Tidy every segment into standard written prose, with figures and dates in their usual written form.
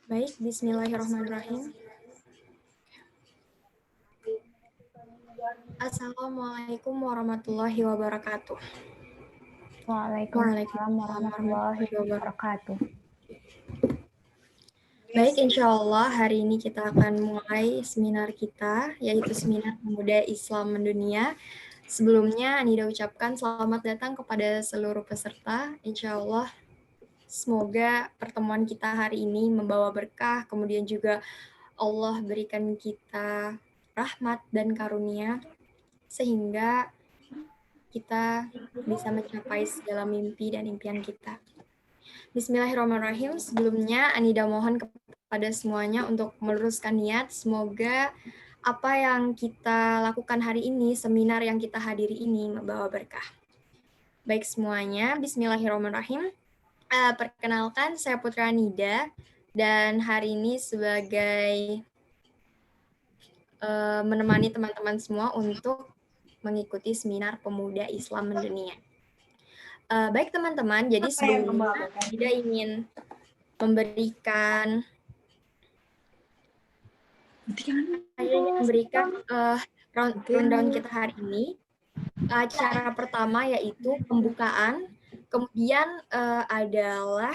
Baik, bismillahirrahmanirrahim. Assalamualaikum warahmatullahi wabarakatuh. Waalaikumsalam warahmatullahi wabarakatuh. Baik, insya Allah hari ini kita akan mulai seminar kita, yaitu Seminar Pemuda Islam Mendunia. Sebelumnya, Anida ucapkan selamat datang kepada seluruh peserta. Insya Allah, semoga pertemuan kita hari ini membawa berkah, kemudian juga Allah berikan kita rahmat dan karunia, sehingga kita bisa mencapai segala mimpi dan impian kita. Bismillahirrahmanirrahim. Sebelumnya, Anida mohon kepada semuanya untuk meluruskan niat. Semoga apa yang kita lakukan hari ini, seminar yang kita hadiri ini membawa berkah. Baik semuanya, bismillahirrahmanirrahim. Perkenalkan, saya Putra Anida, dan hari ini sebagai menemani teman-teman semua untuk mengikuti seminar Pemuda Islam Mendunia. Baik teman-teman, jadi sebelumnya Anida ingin memberikan rundown kita hari ini. Acara pertama yaitu pembukaan, kemudian adalah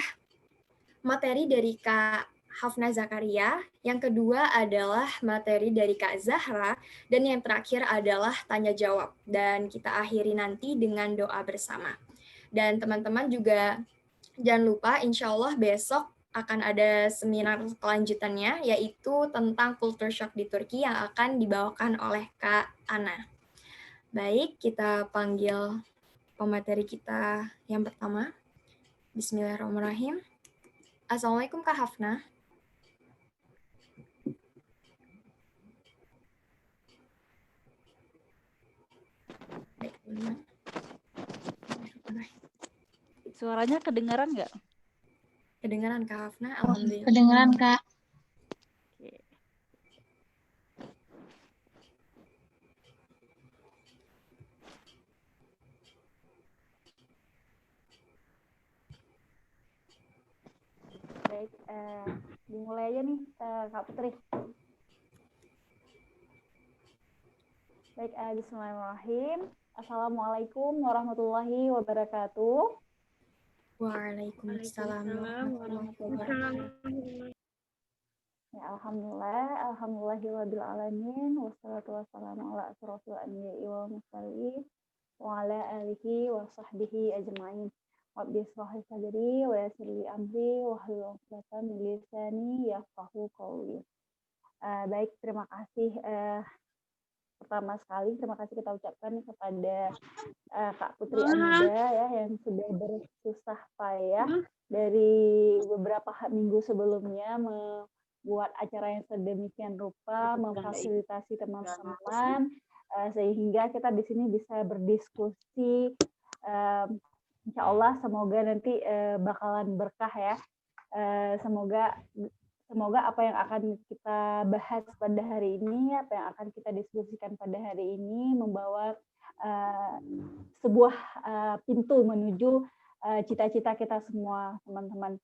materi dari Kak Hafna Zakaria, yang kedua adalah materi dari Kak Zahra, dan yang terakhir adalah tanya jawab. Dan kita akhiri nanti dengan doa bersama. Dan teman-teman juga jangan lupa, insya Allah besok akan ada seminar kelanjutannya, yaitu tentang culture shock di Turki yang akan dibawakan oleh Kak Ana. Baik, kita panggil pemateri kita yang pertama. Bismillahirrahmanirrahim. Assalamualaikum Kak Hafna. Suaranya kedengaran nggak? Kedengaran Kak Hafna, alhamdulillah. Kedengaran Kak. Baik, dimulai aja nih Kak Putri. Baik, bismillahirrahmanirrahim. Assalamualaikum warahmatullahi wabarakatuh. Waalaikumsalam warahmatullahi wabarakatuh. Ya, alhamdulillahirabbil alamin, wassalatu wassalamu ala asrofil anbiya'i wal mursalin wa ala alihi wa sahbihi ajma'in. Rabbi shrah li sadri wa yassir li amri wahlul 'uqdatam min lisani yafqahu qawli. Baik, terima kasih. Pertama sekali terima kasih kita ucapkan kepada Kak Putri Anida ya, yang sudah bersusah payah dari beberapa minggu sebelumnya membuat acara yang sedemikian rupa, memfasilitasi teman-teman sehingga kita di sini bisa berdiskusi. Insya Allah semoga nanti bakalan berkah ya. Semoga apa yang akan kita bahas pada hari ini, apa yang akan kita diskusikan pada hari ini membawa sebuah pintu menuju cita-cita kita semua, teman-teman.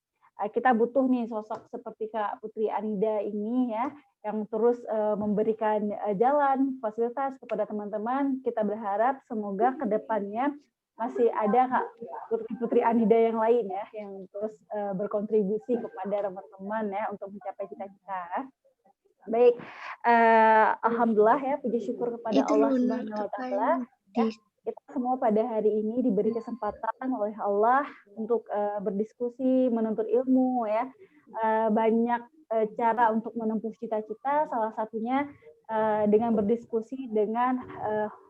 Kita butuh nih sosok seperti Kak Putri Anida ini ya, yang terus memberikan jalan, fasilitas kepada teman-teman. Kita berharap semoga ke depannya masih ada Kak Putri Anida yang lain ya, yang terus berkontribusi kepada teman-teman ya untuk mencapai cita-cita. Baik, alhamdulillah ya, puji syukur kepada Allah Subhanahu wa taala. Ya, kita semua pada hari ini diberi kesempatan oleh Allah untuk berdiskusi, menuntut ilmu ya. Banyak cara untuk menempuh cita-cita, salah satunya dengan berdiskusi dengan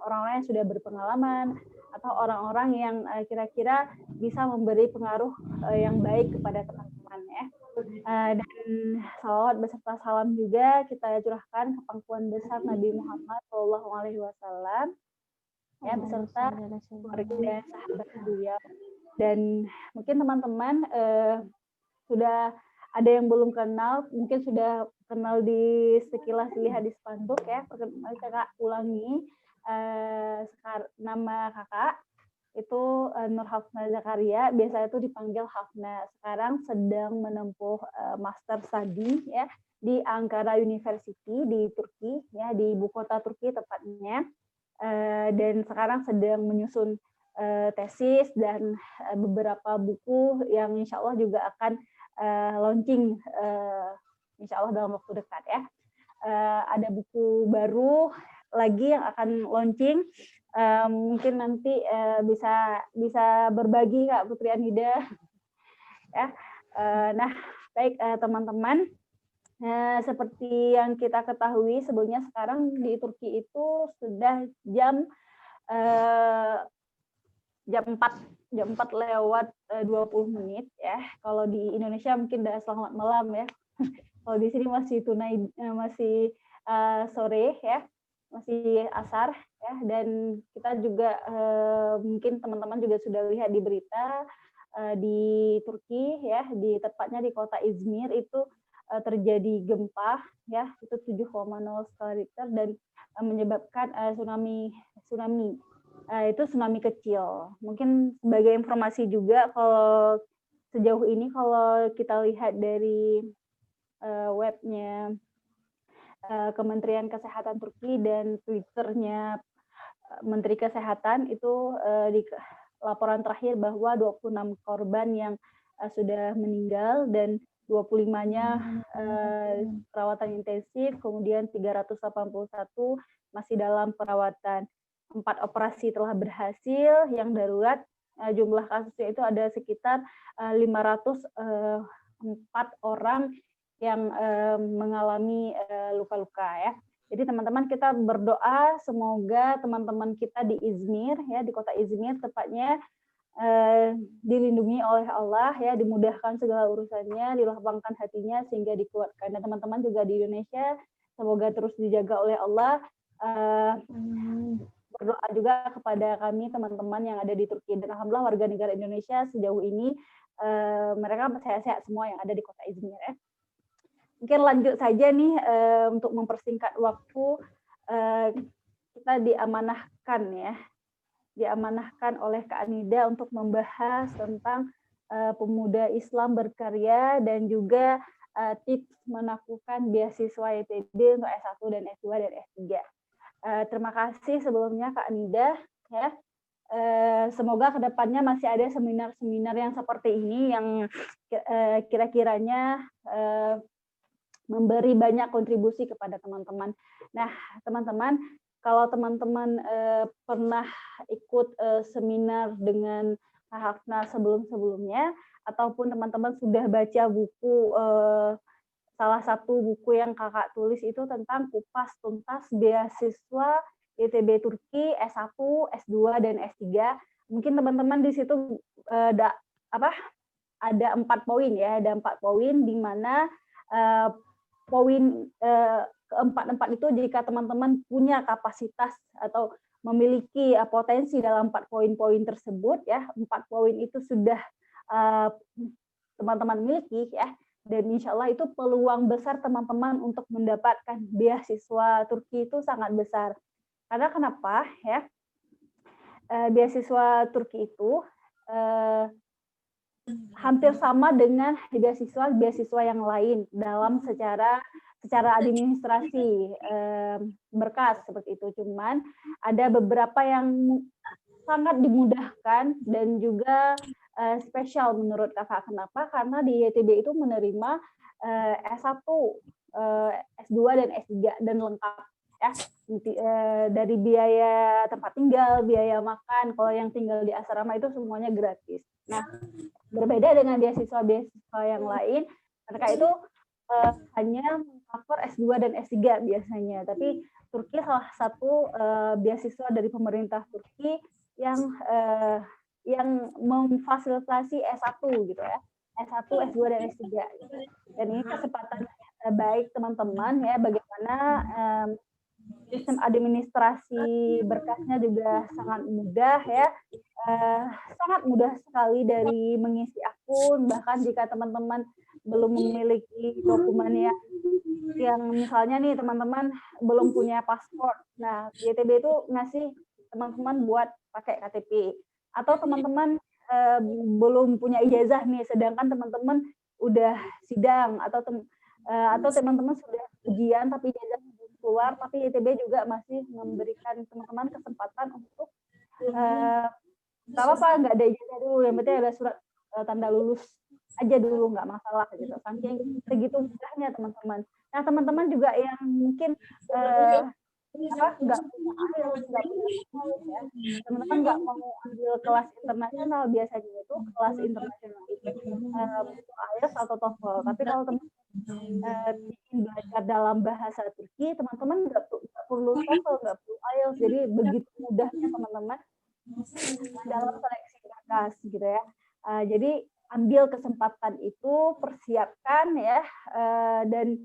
orang-orang yang sudah berpengalaman atau orang-orang yang kira-kira bisa memberi pengaruh yang baik kepada teman-teman ya. Dan salawat beserta salam juga kita curahkan ke pangkuan besar Nabi Muhammad SAW ya, beserta keluarga sahabat beliau. Dan mungkin teman-teman sudah ada yang belum kenal, mungkin sudah kenal di sekilas lihat di spanduk ya. Perkenalkan Kakak ulangi nama Kakak. itu Nur Hafna Zakaria, biasa itu dipanggil Hafna. Sekarang sedang menempuh master study ya di Ankara University di Turki ya, di ibu kota Turki tepatnya. Dan sekarang sedang menyusun tesis dan beberapa buku yang insya Allah juga akan launching insya Allah dalam waktu dekat ya. Ada buku baru lagi yang akan launching, mungkin nanti bisa berbagi Kak Putri Anida ya. Nah baik teman-teman, seperti yang kita ketahui sebelumnya sekarang di Turki itu sudah jam 4 lewat 20 menit ya. Kalau di Indonesia mungkin udah selamat malam ya. Kalau di sini masih sore ya, masih asar ya. Dan kita juga mungkin teman-teman juga sudah lihat di berita di Turki ya, tepatnya di kota Izmir itu terjadi gempa ya, itu 7,0 skala Richter dan menyebabkan tsunami. Itu tsunami kecil. Mungkin sebagai informasi juga, kalau sejauh ini kalau kita lihat dari webnya Kementerian Kesehatan Turki dan Twitternya Menteri Kesehatan itu di laporan terakhir bahwa 26 korban yang sudah meninggal dan 25-nya perawatan intensif, kemudian 381 masih dalam perawatan. 4 operasi telah berhasil, yang darurat jumlah kasusnya itu ada sekitar 504 orang yang mengalami luka-luka ya. Jadi teman-teman kita berdoa semoga teman-teman kita di Izmir ya, di kota Izmir tepatnya dilindungi oleh Allah ya, dimudahkan segala urusannya, dilapangkan hatinya sehingga dikuatkan. Dan teman-teman juga di Indonesia semoga terus dijaga oleh Allah. Berdoa juga kepada kami teman-teman yang ada di Turki, dan alhamdulillah warga negara Indonesia sejauh ini mereka sehat-sehat semua yang ada di kota Izmir ya. Mungkin lanjut saja nih untuk mempersingkat waktu, kita diamanahkan oleh Kak Anida untuk membahas tentang pemuda Islam berkarya dan juga tips menaklukkan beasiswa YTB untuk S1 dan S2 dan S3. Terima kasih sebelumnya Kak Anida ya. Semoga kedepannya masih ada seminar-seminar yang seperti ini yang kira-kiranya memberi banyak kontribusi kepada teman-teman. Nah, teman-teman, kalau teman-teman pernah ikut seminar dengan Kak Hafna sebelum-sebelumnya, ataupun teman-teman sudah baca buku, salah satu buku yang kakak tulis itu tentang kupas tuntas beasiswa YTB Turki S1, S2, dan S3. Mungkin teman-teman di situ ada 4 poin ya, ada 4 poin di mana poin keempat itu jika teman-teman punya kapasitas atau memiliki potensi dalam 4 poin-poin tersebut ya, 4 poin itu sudah teman-teman miliki ya, dan insya Allah itu peluang besar teman-teman untuk mendapatkan beasiswa Turki itu sangat besar. Karena kenapa ya? Beasiswa Turki itu hampir sama dengan beasiswa yang lain dalam secara administrasi berkas seperti itu. Cuman ada beberapa yang sangat dimudahkan dan juga spesial menurut kakak. Kenapa? Karena di YTB itu menerima S1, S2 dan S3 dan lengkap ya, dari biaya tempat tinggal, biaya makan. Kalau yang tinggal di asrama itu semuanya gratis. Nah, berbeda dengan beasiswa yang lain, mereka itu hanya mengcover S2 dan S3 biasanya. Tapi Turki salah satu beasiswa dari pemerintah Turki yang memfasilitasi S1 gitu ya. S1, S2 dan S3. Dan ini kesempatan baik teman-teman ya, bagaimana sistem administrasi berkasnya juga sangat mudah ya. Sangat mudah sekali dari mengisi akun, bahkan jika teman-teman belum memiliki dokumen yang misalnya nih teman-teman belum punya paspor. Nah, YTB itu ngasih teman-teman buat pakai KTP. atau teman-teman belum punya ijazah nih, sedangkan teman-teman udah sidang, atau teman-teman sudah ujian tapi ijazah belum keluar, tapi YTB juga masih memberikan teman-teman kesempatan untuk nggak apa-apa, nggak ada ijazah dulu, yang penting ada surat tanda lulus aja dulu, nggak masalah gitu. Saking segitu mudahnya teman-teman. Nah, teman-teman juga yang mungkin nggak punya IELTS, nggak punya TOEFL ya, teman-teman nggak mau ambil kelas internasional, biasanya itu kelas internasional itu butuh IELTS atau TOEFL. Tapi kalau teman-teman ingin belajar dalam bahasa Turki, teman-teman nggak perlu TOEFL, nggak perlu IELTS. Jadi begitu mudahnya teman-teman dalam seleksi berkas gitu ya. Jadi ambil kesempatan itu, persiapkan ya, dan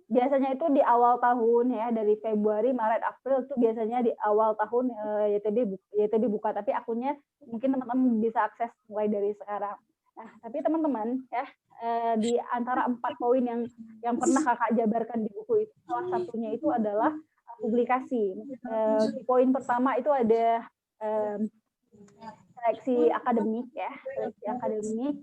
biasanya itu di awal tahun ya, dari Februari, Maret, April itu biasanya di awal tahun YTB buka, tapi akunnya mungkin teman-teman bisa akses mulai dari sekarang. Nah, tapi teman-teman ya, di antara 4 poin yang pernah kakak jabarkan di buku itu, salah satunya itu adalah publikasi. Di poin pertama itu ada seleksi akademik ya, seleksi akademik.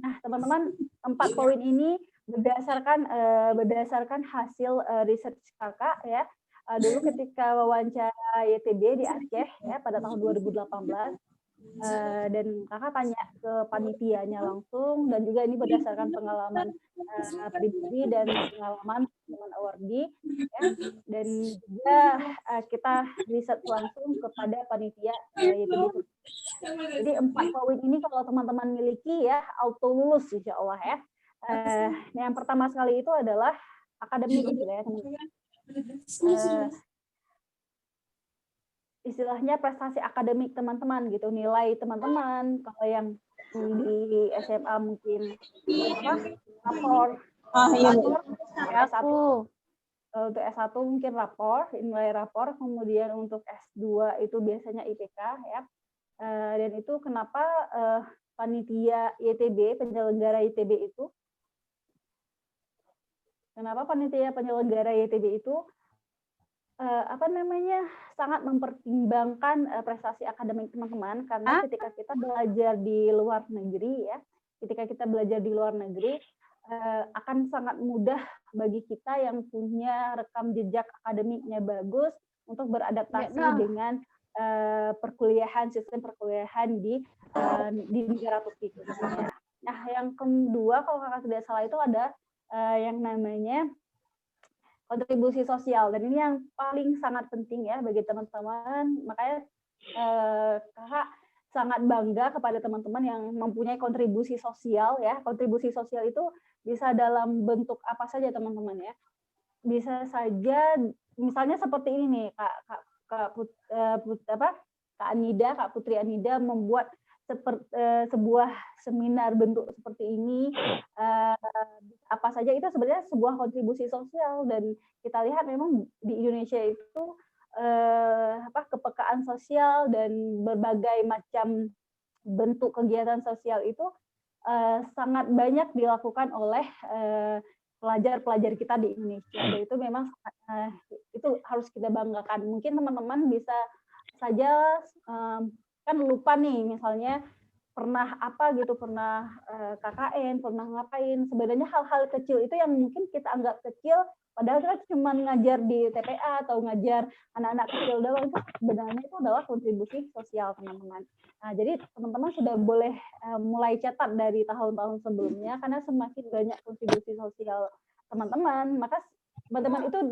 Nah, teman-teman, 4 poin ini berdasarkan hasil research kakak ya. Dulu ketika wawancara YTB di Aceh ya pada tahun 2018, dan kakak tanya ke panitianya langsung, dan juga ini berdasarkan pengalaman pribadi dan pengalaman teman awardi ya, dan juga kita riset langsung kepada panitia YTB. Jadi 4 poin ini kalau teman-teman miliki ya, auto lulus insya Allah ya. Yang pertama sekali itu adalah akademik gitu ya teman-teman. Istilahnya prestasi akademik teman-teman gitu, nilai teman-teman. Kalau yang di SMA mungkin rapor ya, S1 untuk S1 mungkin nilai rapor, kemudian untuk S2 itu biasanya IPK ya. Dan itu kenapa panitia YTB, penyelenggara YTB itu, sangat mempertimbangkan prestasi akademik teman-teman, karena ketika kita belajar di luar negeri ya, akan sangat mudah bagi kita yang punya rekam jejak akademiknya bagus untuk beradaptasi dengan sistem perkuliahan di negara Turki. Nah, yang kedua kalau kakak tidak salah itu ada yang namanya kontribusi sosial, dan ini yang paling sangat penting ya bagi teman-teman. Makanya kakak sangat bangga kepada teman-teman yang mempunyai kontribusi sosial ya. Kontribusi sosial itu bisa dalam bentuk apa saja teman-teman ya. Bisa saja misalnya seperti ini nih, Kak Putri Anida membuat sebuah seminar bentuk seperti ini, apa saja itu sebenarnya sebuah kontribusi sosial. Dan kita lihat memang di Indonesia itu kepekaan sosial dan berbagai macam bentuk kegiatan sosial itu sangat banyak dilakukan oleh pelajar-pelajar kita di Indonesia. Dan itu memang itu harus kita banggakan. Mungkin teman-teman bisa saja kan lupa nih, misalnya pernah KKN, pernah ngapain. Sebenarnya hal-hal kecil itu yang mungkin kita anggap kecil, padahal kita cuma ngajar di TPA atau ngajar anak-anak kecil doang, itu sebenarnya itu adalah kontribusi sosial teman-teman. Nah, jadi teman-teman sudah boleh mulai catat dari tahun-tahun sebelumnya, karena semakin banyak kontribusi sosial teman-teman, maka teman-teman itu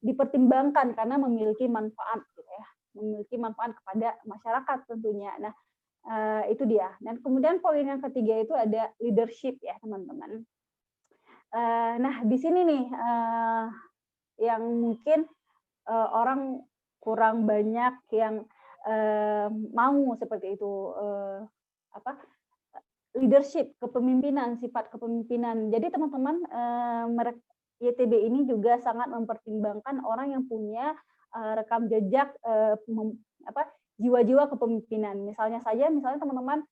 dipertimbangkan karena memiliki manfaat gitu ya. Memiliki manfaat kepada masyarakat tentunya. Nah, itu dia. Dan kemudian poin yang ketiga itu ada leadership ya teman-teman. Nah, di sini nih yang mungkin orang kurang banyak yang mau seperti itu, leadership, kepemimpinan, sifat kepemimpinan. Jadi teman-teman, YTB ini juga sangat mempertimbangkan orang yang punya rekam jejak jiwa-jiwa kepemimpinan. Misalnya teman-teman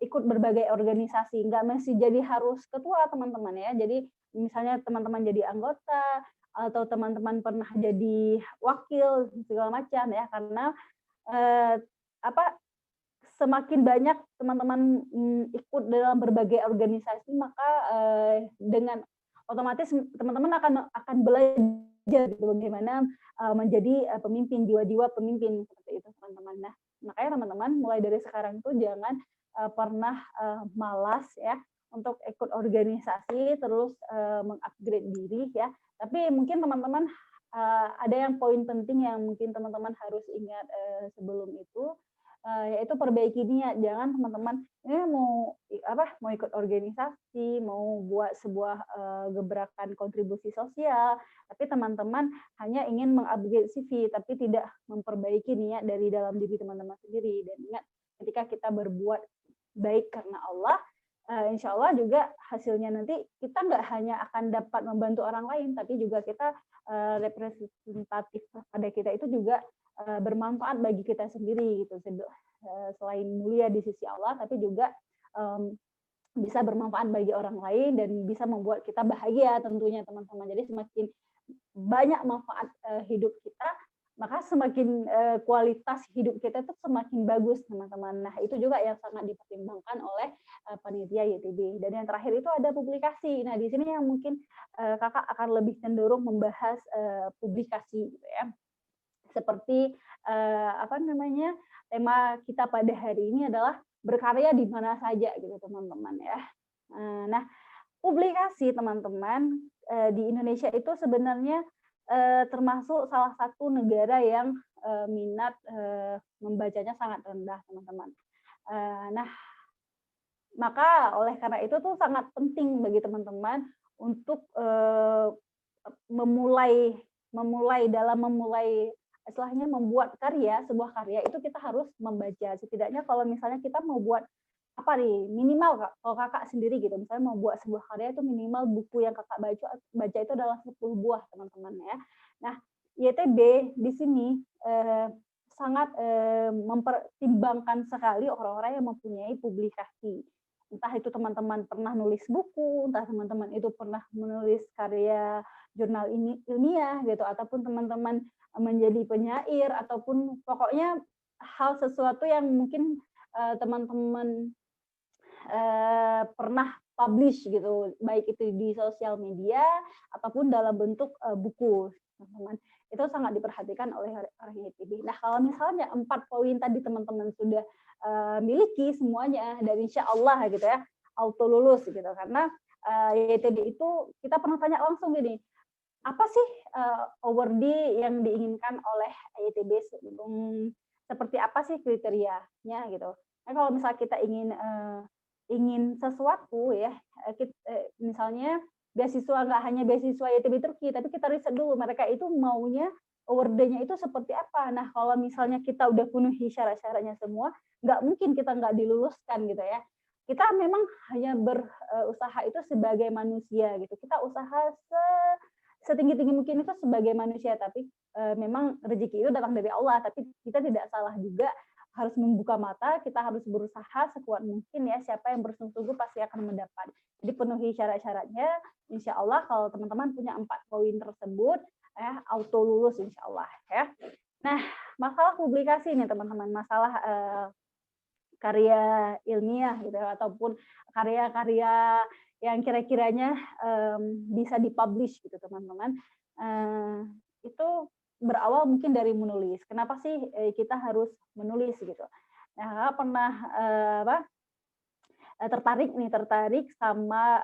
ikut berbagai organisasi, nggak mesti jadi harus ketua teman-teman ya. Jadi misalnya teman-teman jadi anggota atau teman-teman pernah jadi wakil segala macam ya, karena apa semakin banyak teman-teman ikut dalam berbagai organisasi, maka dengan otomatis teman-teman akan belajar gitu bagaimana menjadi pemimpin, jiwa-jiwa pemimpin seperti itu teman-teman. Nah, makanya teman-teman mulai dari sekarang tuh jangan pernah malas ya untuk ikut organisasi, terus mengupgrade diri ya. Tapi mungkin teman-teman ada yang poin penting yang mungkin teman-teman harus ingat sebelum itu, yaitu perbaiki niat. Jangan teman-teman ini mau ikut organisasi, mau buat sebuah gebrakan kontribusi sosial, tapi teman-teman hanya ingin mengupgrade CV, tapi tidak memperbaiki niat dari dalam diri teman-teman sendiri. Dan ingat, ketika kita berbuat baik karena Allah, insya Allah juga hasilnya nanti kita nggak hanya akan dapat membantu orang lain, tapi juga kita representatif pada kita itu juga bermanfaat bagi kita sendiri gitu. Selain mulia di sisi Allah, tapi juga bisa bermanfaat bagi orang lain dan bisa membuat kita bahagia tentunya teman-teman. Jadi semakin banyak manfaat hidup kita, maka semakin kualitas hidup kita itu semakin bagus teman-teman. Nah itu juga yang sangat dipertimbangkan oleh panitia YTB. Dan yang terakhir itu ada publikasi. Nah di sini yang mungkin kakak akan lebih cenderung membahas publikasi gitu ya. Seperti tema kita pada hari ini adalah berkarya di mana saja gitu teman-teman ya. Nah publikasi teman-teman di Indonesia itu sebenarnya termasuk salah satu negara yang minat membacanya sangat rendah teman-teman. Nah maka oleh karena itu tuh sangat penting bagi teman-teman untuk memulai istilahnya membuat sebuah karya itu kita harus membaca. Setidaknya kalau misalnya kita mau buat apa nih, minimal kalau kakak sendiri gitu, misalnya mau buat sebuah karya itu minimal buku yang kakak baca itu adalah 10 buah teman-teman ya. Nah YTB di sini sangat mempertimbangkan sekali orang-orang yang mempunyai publikasi. Entah itu teman-teman pernah nulis buku, entah teman-teman itu pernah menulis karya jurnal ilmiah gitu, ataupun teman-teman menjadi penyair, ataupun pokoknya hal sesuatu yang mungkin teman-teman pernah publish gitu, baik itu di sosial media ataupun dalam bentuk buku, teman-teman. Itu sangat diperhatikan oleh orang YTB. Nah, kalau misalnya 4 poin tadi teman-teman sudah miliki semuanya, dan insya Allah gitu ya, auto lulus gitu. Karena YTB itu kita pernah tanya langsung gini, apa sih awardee yang diinginkan oleh YTB, seperti apa sih kriterianya gitu. Nah, kalau misalnya kita ingin sesuatu ya, misalnya beasiswa, nggak hanya beasiswa YTB Turki, tapi kita riset dulu mereka itu maunya award-nya itu seperti apa. Nah, kalau misalnya kita udah penuhi syarat-syaratnya semua, nggak mungkin kita nggak diluluskan gitu ya. Kita memang hanya berusaha itu sebagai manusia gitu. Kita usaha setinggi-tinggi mungkin itu sebagai manusia, tapi memang rezeki itu datang dari Allah, tapi kita tidak salah juga harus membuka mata, kita harus berusaha sekuat mungkin ya, siapa yang bersungguh-sungguh pasti akan mendapat. Jadi penuhi syarat-syaratnya, insya Allah kalau teman-teman punya 4 poin tersebut, auto lulus insya Allah ya. Nah, masalah publikasi nih teman-teman, masalah karya ilmiah gitu ataupun karya-karya yang kira-kiranya bisa dipublish gitu teman-teman, itu berawal mungkin dari menulis. Kenapa sih kita harus menulis gitu? Nah, pernah tertarik sama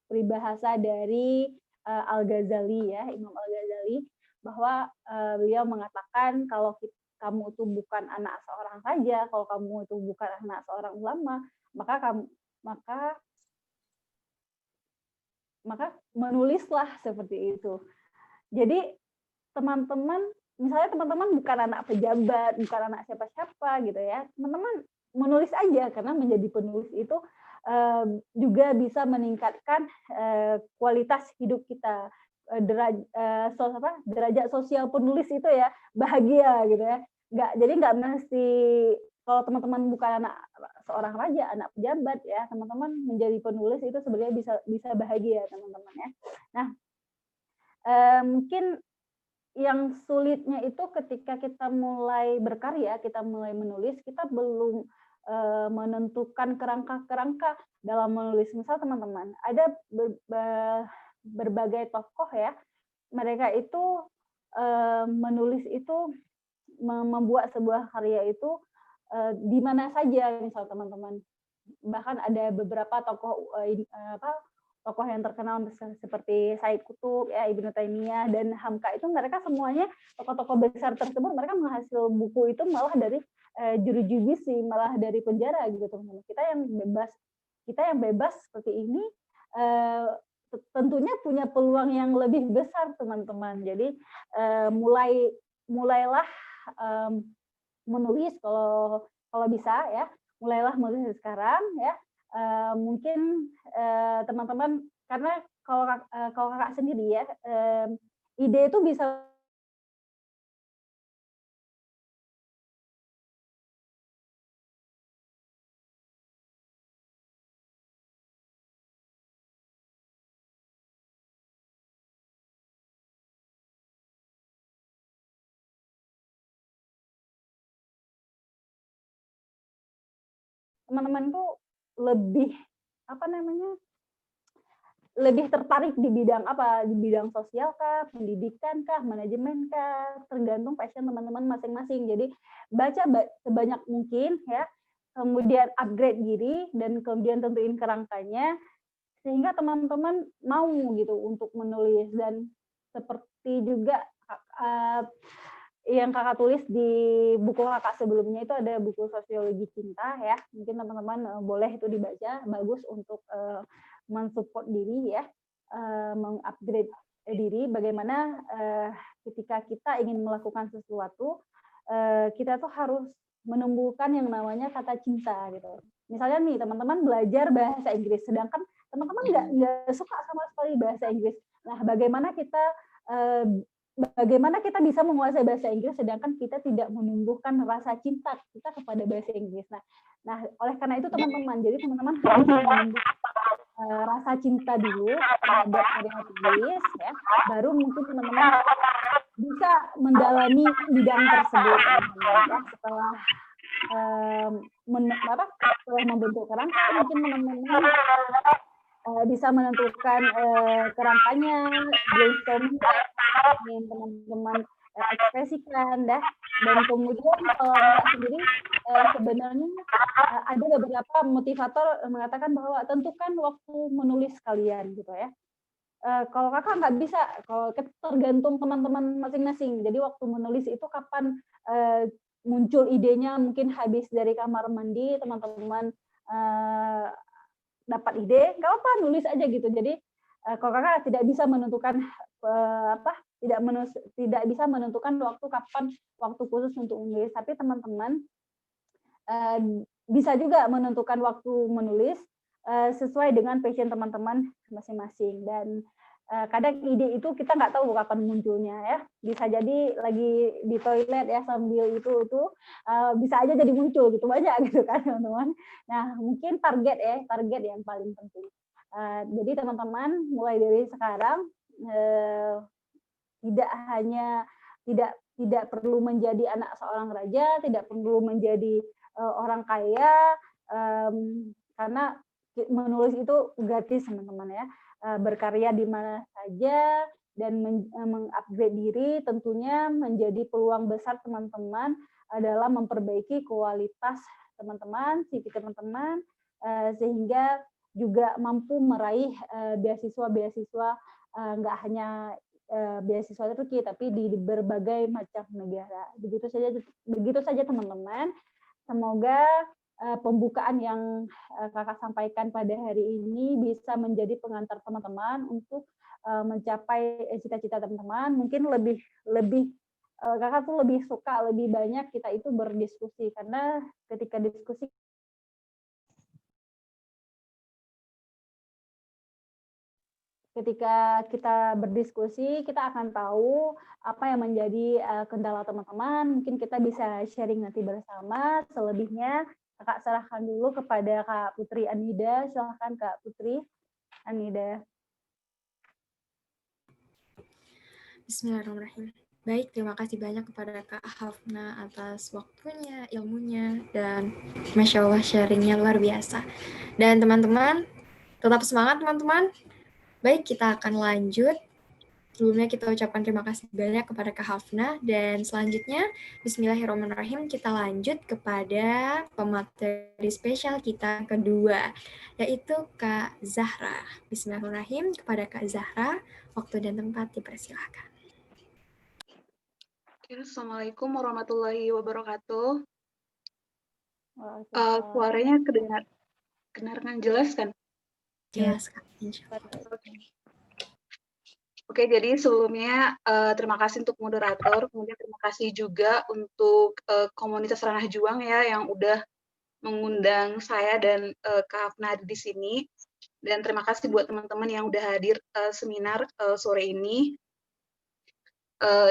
peribahasa dari Al-Ghazali ya, Imam Al-Ghazali, bahwa beliau mengatakan kalau kamu itu bukan anak seorang raja, kalau kamu itu bukan anak seorang ulama, maka menulislah seperti itu. Jadi teman-teman, misalnya teman-teman bukan anak pejabat, bukan anak siapa-siapa gitu ya, teman-teman menulis aja, karena menjadi penulis itu juga bisa meningkatkan kualitas hidup kita, derajat sosial penulis itu ya bahagia gitu ya. Jadi nggak mesti kalau teman-teman bukan anak seorang raja, anak pejabat ya, teman-teman menjadi penulis itu sebenarnya bisa bahagia teman-teman ya. Nah, mungkin yang sulitnya itu ketika kita mulai berkarya, kita mulai menulis, kita belum menentukan kerangka-kerangka dalam menulis. Misal teman-teman, ada berbagai tokoh ya, mereka itu menulis itu membuat sebuah karya itu di mana saja, misal teman-teman. Bahkan ada beberapa tokoh tokoh yang terkenal seperti Said Qutb, ya, Ibnu Taimiyah dan Hamka, itu mereka semuanya tokoh-tokoh besar tersebut, mereka menghasil buku itu malah dari jeruji besi, malah dari penjara gitu teman-teman. Kita yang bebas seperti ini tentunya punya peluang yang lebih besar teman-teman. Jadi mulailah menulis kalau bisa ya, mulailah menulis sekarang ya. Mungkin teman-teman, karena kalau kakak sendiri ya, ide itu bisa teman-teman tuh lebih lebih tertarik di bidang apa? Di bidang sosial kah, pendidikan kah, manajemen kah, tergantung passion teman-teman masing-masing. Jadi baca sebanyak mungkin ya, kemudian upgrade diri dan kemudian tentuin kerangkanya sehingga teman-teman mau gitu untuk menulis. Dan seperti juga yang kakak tulis di buku kakak sebelumnya itu ada buku Sosiologi Cinta ya, mungkin teman-teman boleh itu dibaca, bagus untuk mensupport diri ya, mengupgrade diri, bagaimana ketika kita ingin melakukan sesuatu, kita tuh harus menumbuhkan yang namanya kata cinta gitu. Misalnya nih teman-teman belajar bahasa Inggris, sedangkan teman-teman nggak suka sama sekali bahasa Inggris. Nah, bagaimana kita bisa menguasai bahasa Inggris sedangkan kita tidak menumbuhkan rasa cinta kita kepada bahasa Inggris. Nah, oleh karena itu teman-teman, jadi teman-teman harus menumbuhkan rasa cinta dulu terhadap karya tulis ya, baru mungkin teman-teman bisa mendalami bidang tersebut ya. Setelah membentuk kerangka, mungkin teman-teman bisa menentukan kerangkanya, brainstorming yang teman-teman ekspresikan dah. Dan kemudian kalau kakak sendiri sebenarnya ada beberapa motivator mengatakan bahwa tentukan waktu menulis kalian gitu ya. Kalau kakak nggak bisa, kalau tergantung teman-teman masing-masing. Jadi waktu menulis itu kapan muncul idenya, mungkin habis dari kamar mandi teman-teman dapat ide, nggak apa, nulis aja gitu. Jadi kalau kakak tidak bisa menentukan tidak bisa menentukan waktu khusus untuk menulis, tapi teman-teman bisa juga menentukan waktu menulis sesuai dengan passion teman-teman masing-masing. Dan kadang ide itu kita nggak tahu kapan munculnya ya, bisa jadi lagi di toilet ya sambil itu bisa aja jadi muncul gitu, banyak gitu kan teman-teman. Nah, mungkin target yang paling penting. Jadi teman-teman mulai dari sekarang tidak perlu menjadi anak seorang raja, tidak perlu menjadi orang kaya, karena menulis itu gratis teman-teman ya. Berkarya di mana saja dan mengupgrade diri tentunya menjadi peluang besar teman-teman dalam memperbaiki kualitas teman-teman, CV teman-teman, sehingga juga mampu meraih beasiswa-beasiswa, nggak hanya beasiswa Turki tapi di berbagai macam negara. Begitu saja teman-teman. Semoga pembukaan yang kakak sampaikan pada hari ini bisa menjadi pengantar teman-teman untuk mencapai cita-cita teman-teman. Mungkin kakak tuh lebih suka, lebih banyak kita itu berdiskusi, karena ketika diskusi ketika kita berdiskusi, kita akan tahu apa yang menjadi kendala teman-teman. Mungkin kita bisa sharing nanti bersama. Selebihnya, kakak serahkan dulu kepada Kak Putri Anida. Silahkan Kak Putri Anida. Bismillahirrahmanirrahim. Baik, terima kasih banyak kepada Kak Hafna atas waktunya, ilmunya, dan Masya Allah sharingnya luar biasa. Dan teman-teman, tetap semangat teman-teman. Baik, kita akan lanjut. Sebelumnya kita ucapkan terima kasih banyak kepada Kak Hafna, dan selanjutnya Bismillahirrahmanirrahim kita lanjut kepada pemateri spesial kita yang kedua, yaitu Kak Zahra. Bismillahirrahmanirrahim, kepada Kak Zahra, waktu dan tempat dipersilakan. Assalamualaikum warahmatullahi wabarakatuh. Waalaikumsalam. Suaranya kedengaran jelas kan? Jelas, Kak. Insya Allah. Oke, jadi sebelumnya terima kasih untuk moderator, kemudian terima kasih juga untuk komunitas Ranah Juang ya yang udah mengundang saya dan Kak Hafna di sini. Dan terima kasih buat teman-teman yang udah hadir seminar sore ini.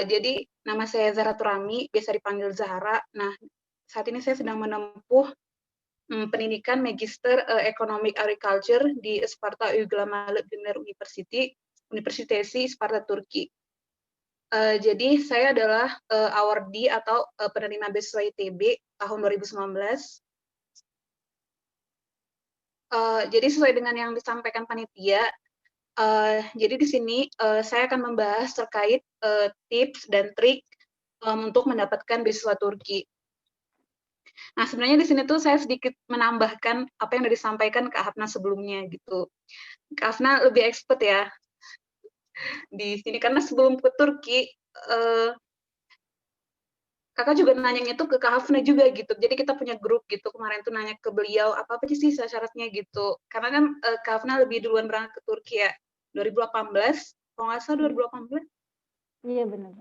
Jadi nama saya Zahra Turami, biasa dipanggil Zahra. Nah, saat ini saya sedang menempuh pendidikan Magister Economic Agriculture di Isparta Uygulamalı Güner Universitesi Isparta, Turki. Jadi saya adalah awardee atau penerima beasiswa ITB tahun 2019. Jadi sesuai dengan yang disampaikan panitia, jadi di sini saya akan membahas terkait tips dan trik untuk mendapatkan beasiswa Turki. Nah, sebenarnya di sini tuh saya sedikit menambahkan apa yang sudah disampaikan Kak Hafna sebelumnya gitu. Kak Hafna lebih expert ya di sini karena sebelum ke Turki, Kakak juga nanyanya itu ke Kak Hafna juga gitu. Jadi kita punya grup gitu. Kemarin tuh nanya ke beliau apa sih syaratnya gitu. Karena kan Kak Hafna lebih duluan berangkat ke Turki ya. 2018, kalau nggak salah 2018. Iya benar.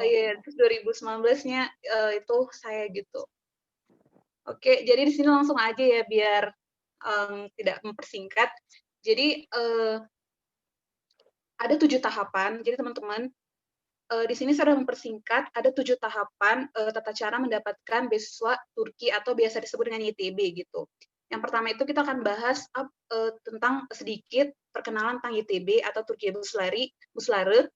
Iya, terus 2019-nya itu saya gitu. Oke, jadi di sini langsung aja ya biar tidak mempersingkat. Jadi ada 7 tahapan. Jadi teman-teman, di sini saya sudah mempersingkat, ada 7 tahapan tata cara mendapatkan beasiswa Turki atau biasa disebut dengan ITB gitu. Yang pertama itu kita akan bahas tentang sedikit perkenalan tentang ITB atau Turkiye Bursları.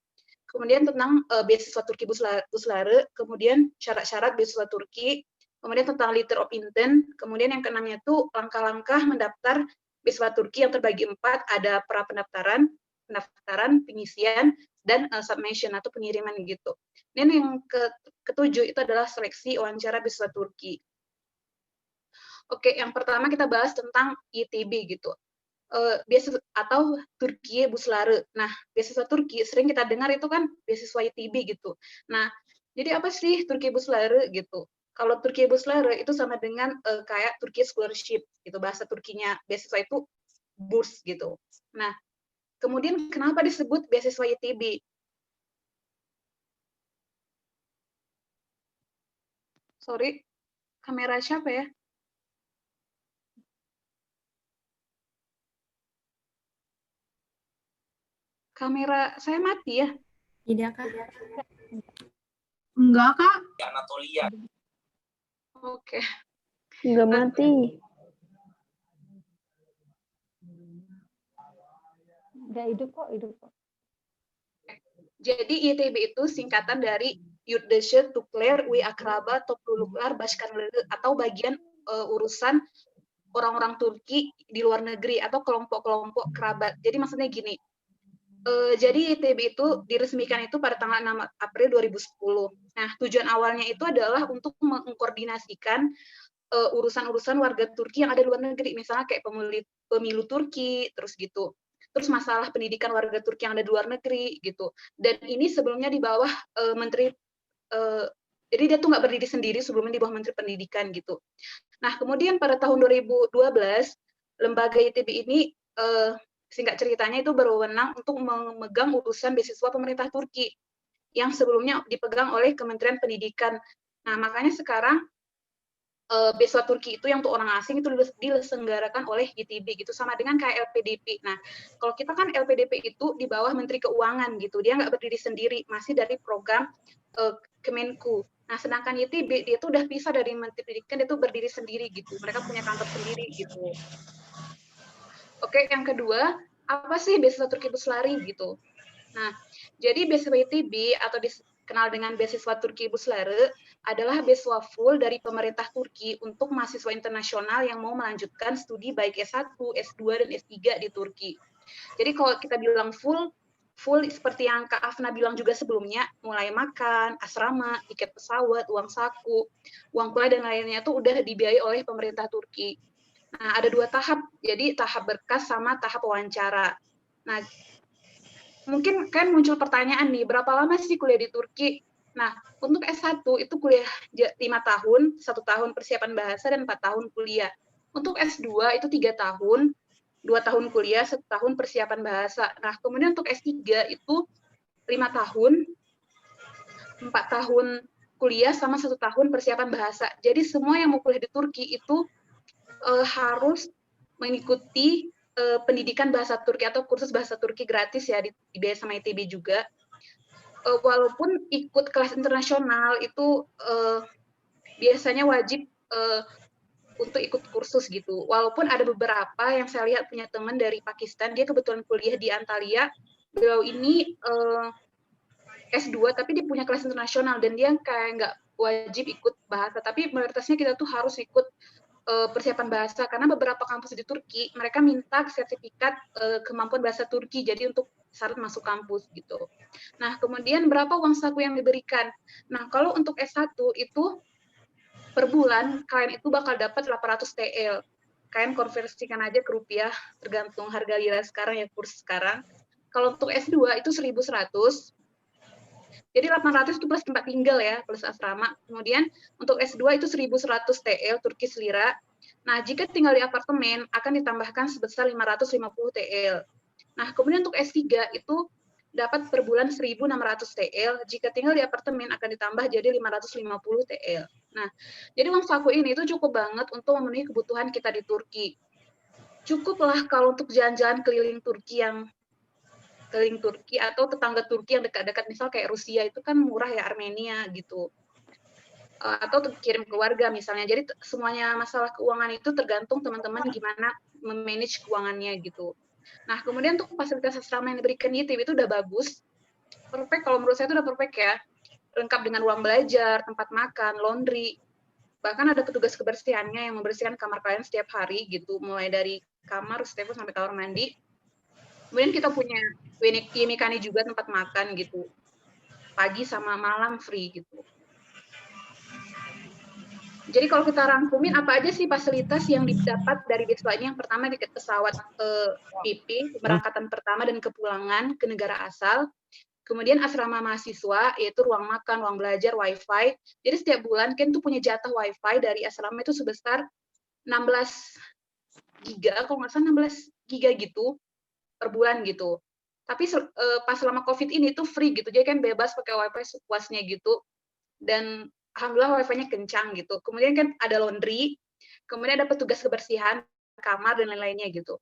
Kemudian tentang beasiswa Turki Bursları, kemudian syarat-syarat beasiswa Turki, kemudian tentang letter of intent, kemudian yang keenamnya itu langkah-langkah mendaftar beasiswa Turki yang terbagi 4, ada pra pendaftaran, pengisian, dan submission atau pengiriman gitu. Dan yang ketujuh itu adalah seleksi wawancara beasiswa Turki. Oke, yang pertama kita bahas tentang ITB gitu. Beasiswa atau Turkiye Bursları. Nah, beasiswa Turki sering kita dengar itu kan beasiswa ITB gitu. Nah, jadi apa sih Turkiye Bursları gitu? Kalau Turkiye Bursları itu sama dengan kayak Turkiye Scholarship gitu, bahasa Turkinya beasiswa itu burs gitu. Nah, kemudian kenapa disebut beasiswa ITB? Sorry, kamera siapa ya? Kamera saya mati ya? Tidak, Kak? Enggak, Kak. Anatolia. Oke. Enggak mati. Enggak hidup kok. Jadi ITB itu singkatan dari Yurtdışı Türkler ve Akraba Topluluklar Başkanlığı atau bagian urusan orang-orang Turki di luar negeri atau kelompok-kelompok kerabat. Jadi maksudnya gini, jadi ITB itu diresmikan itu pada tanggal 6 April 2010. Nah, tujuan awalnya itu adalah untuk mengkoordinasikan urusan-urusan warga Turki yang ada di luar negeri, misalnya kayak pemilu Turki, terus gitu. Terus masalah pendidikan warga Turki yang ada di luar negeri gitu. Dan ini sebelumnya di bawah menteri, jadi dia tuh nggak berdiri sendiri, sebelumnya di bawah Menteri Pendidikan gitu. Nah, kemudian pada tahun 2012 lembaga ITB ini singkat ceritanya itu berwenang untuk memegang urusan beasiswa pemerintah Turki yang sebelumnya dipegang oleh Kementerian Pendidikan. Nah, makanya sekarang beasiswa Turki itu yang untuk orang asing itu diselenggarakan oleh ITB gitu, sama dengan kayak LPDP. Nah, kalau kita kan LPDP itu di bawah Menteri Keuangan gitu, dia nggak berdiri sendiri, masih dari program Kemenku. Nah, sedangkan ITB dia itu udah pisah dari Menteri Pendidikan, dia itu berdiri sendiri gitu, mereka punya kantor sendiri gitu. Oke, yang kedua, apa sih beasiswa Turki Bursları gitu? Nah, jadi beasiswa ITB atau kenal dengan beasiswa Turki Buslere, adalah beasiswa full dari pemerintah Turki untuk mahasiswa internasional yang mau melanjutkan studi baik S1, S2, dan S3 di Turki. Jadi kalau kita bilang full seperti yang Kak Afna bilang juga sebelumnya, mulai makan, asrama, tiket pesawat, uang saku, uang kuliah, dan lainnya itu udah dibiayai oleh pemerintah Turki. Nah, ada 2 tahap, jadi tahap berkas sama tahap wawancara. Nah, mungkin kan muncul pertanyaan nih, berapa lama sih kuliah di Turki? Nah, untuk S1 itu kuliah 5 tahun, 1 tahun persiapan bahasa, dan 4 tahun kuliah. Untuk S2 itu 3 tahun, 2 tahun kuliah, 1 tahun persiapan bahasa. Nah, kemudian untuk S3 itu 5 tahun, 4 tahun kuliah, sama 1 tahun persiapan bahasa. Jadi semua yang mau kuliah di Turki itu harus mengikuti pendidikan bahasa Turki atau kursus bahasa Turki gratis ya, dibiayai sama ITB juga. Walaupun ikut kelas internasional itu biasanya wajib untuk ikut kursus gitu. Walaupun ada beberapa yang saya lihat punya teman dari Pakistan, dia kebetulan kuliah di Antalya. Beliau ini S2 tapi dia punya kelas internasional dan dia kayak nggak wajib ikut bahasa. Tapi mayoritasnya kita tuh harus ikut persiapan bahasa, karena beberapa kampus di Turki mereka minta sertifikat kemampuan bahasa Turki, jadi untuk syarat masuk kampus gitu. Nah, kemudian berapa uang saku yang diberikan? Nah, kalau untuk S1 itu per bulan kalian itu bakal dapat 800 TL. Kalian konversikan aja ke rupiah, tergantung harga lira sekarang ya, kurs sekarang. Kalau untuk S2 itu 1.100. Jadi 800 itu plus tempat tinggal ya, plus asrama. Kemudian untuk S2 itu 1.100 TL Turkish lira. Nah, jika tinggal di apartemen akan ditambahkan sebesar 550 TL. Nah, kemudian untuk S3 itu dapat per bulan 1.600 TL. Jika tinggal di apartemen akan ditambah jadi 550 TL. Nah, jadi uang saku ini itu cukup banget untuk memenuhi kebutuhan kita di Turki. Cukuplah kalau untuk jalan-jalan keliling Turki atau tetangga Turki yang dekat-dekat, misal kayak Rusia itu kan murah ya, Armenia gitu, atau kirim keluarga misalnya. Jadi semuanya masalah keuangan itu tergantung teman-teman gimana memanage keuangannya gitu. Nah, kemudian untuk fasilitas asrama yang diberikan ITB itu udah bagus, perfect. Kalau menurut saya itu udah perfect ya, lengkap dengan ruang belajar, tempat makan, laundry, bahkan ada petugas kebersihannya yang membersihkan kamar kalian setiap hari gitu, mulai dari kamar, stafus sampai kamar mandi. Kemudian kita punya Yemekani juga, tempat makan gitu. Pagi sama malam free gitu. Jadi kalau kita rangkumin apa aja sih fasilitas yang didapat dari beasiswa ini? Yang pertama tiket pesawat PP, keberangkatan pertama dan kepulangan ke negara asal. Kemudian asrama mahasiswa, yaitu ruang makan, ruang belajar, wifi. Jadi setiap bulan kan tuh punya jatah wifi dari asrama itu sebesar 16 giga, kalau nggak salah 16 giga gitu per bulan gitu. Tapi pas selama COVID ini tuh free gitu, jadi kan bebas pakai wifi sepuasnya gitu. Dan alhamdulillah wifi-nya kencang gitu. Kemudian kan ada laundry, kemudian ada petugas kebersihan kamar dan lain-lainnya gitu.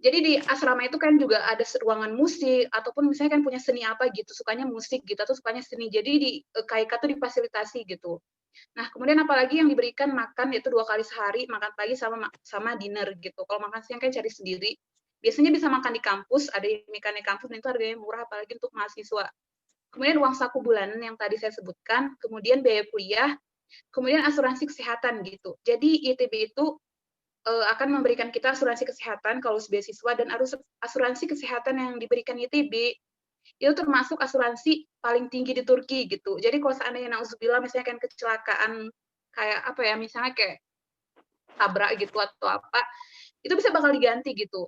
Jadi di asrama itu kan juga ada ruangan musik, ataupun misalnya kan punya seni apa gitu, sukanya musik gitu, atau sukanya seni. Jadi di KIK tuh difasilitasi gitu. Nah, kemudian apalagi yang diberikan makan yaitu 2 kali sehari, makan pagi sama dinner gitu. Kalau makan siang kan cari sendiri. Biasanya bisa makan di kampus, ada yang makan di kampus, dan itu harganya murah apalagi untuk mahasiswa. Kemudian uang saku bulanan yang tadi saya sebutkan, kemudian biaya kuliah, kemudian asuransi kesehatan gitu. Jadi ITB itu akan memberikan kita asuransi kesehatan kalau beasiswa, dan asuransi kesehatan yang diberikan ITB itu termasuk asuransi paling tinggi di Turki gitu. Jadi kalau seandainya nauzubillah misalnya kan kecelakaan kayak apa ya, misalnya kayak tabrak gitu atau apa, itu bisa bakal diganti gitu.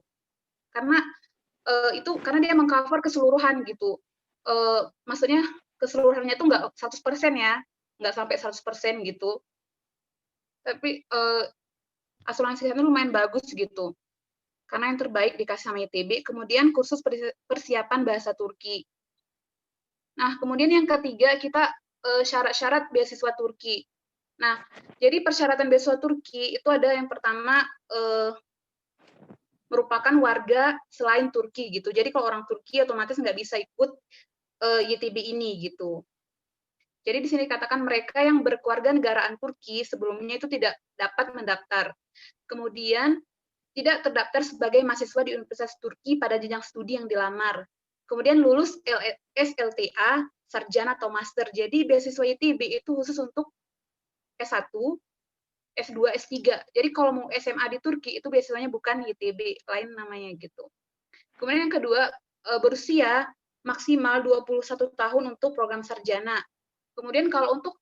Karena karena dia mengcover keseluruhan gitu. Maksudnya keseluruhannya itu nggak 100% ya, nggak sampai 100% gitu. Tapi asuransi kesehatan lumayan bagus gitu. Karena yang terbaik dikasih sama ITB. Kemudian kursus persiapan bahasa Turki. Nah, kemudian yang ketiga kita syarat-syarat beasiswa Turki. Nah, jadi persyaratan beasiswa Turki itu ada yang pertama merupakan warga selain Turki gitu. Jadi kalau orang Turki otomatis nggak bisa ikut YTB ini gitu. Jadi di sini dikatakan mereka yang berkeluarga negaraan Turki sebelumnya itu tidak dapat mendaftar. Kemudian tidak terdaftar sebagai mahasiswa di Universitas Turki pada jenjang studi yang dilamar. Kemudian lulus SLTA sarjana atau master. Jadi beasiswa YTB itu khusus untuk S1, S2, S3. Jadi kalau mau SMA di Turki itu beasiswanya bukan YTB, lain namanya gitu. Kemudian yang kedua, berusia maksimal 21 tahun untuk program sarjana. Kemudian kalau untuk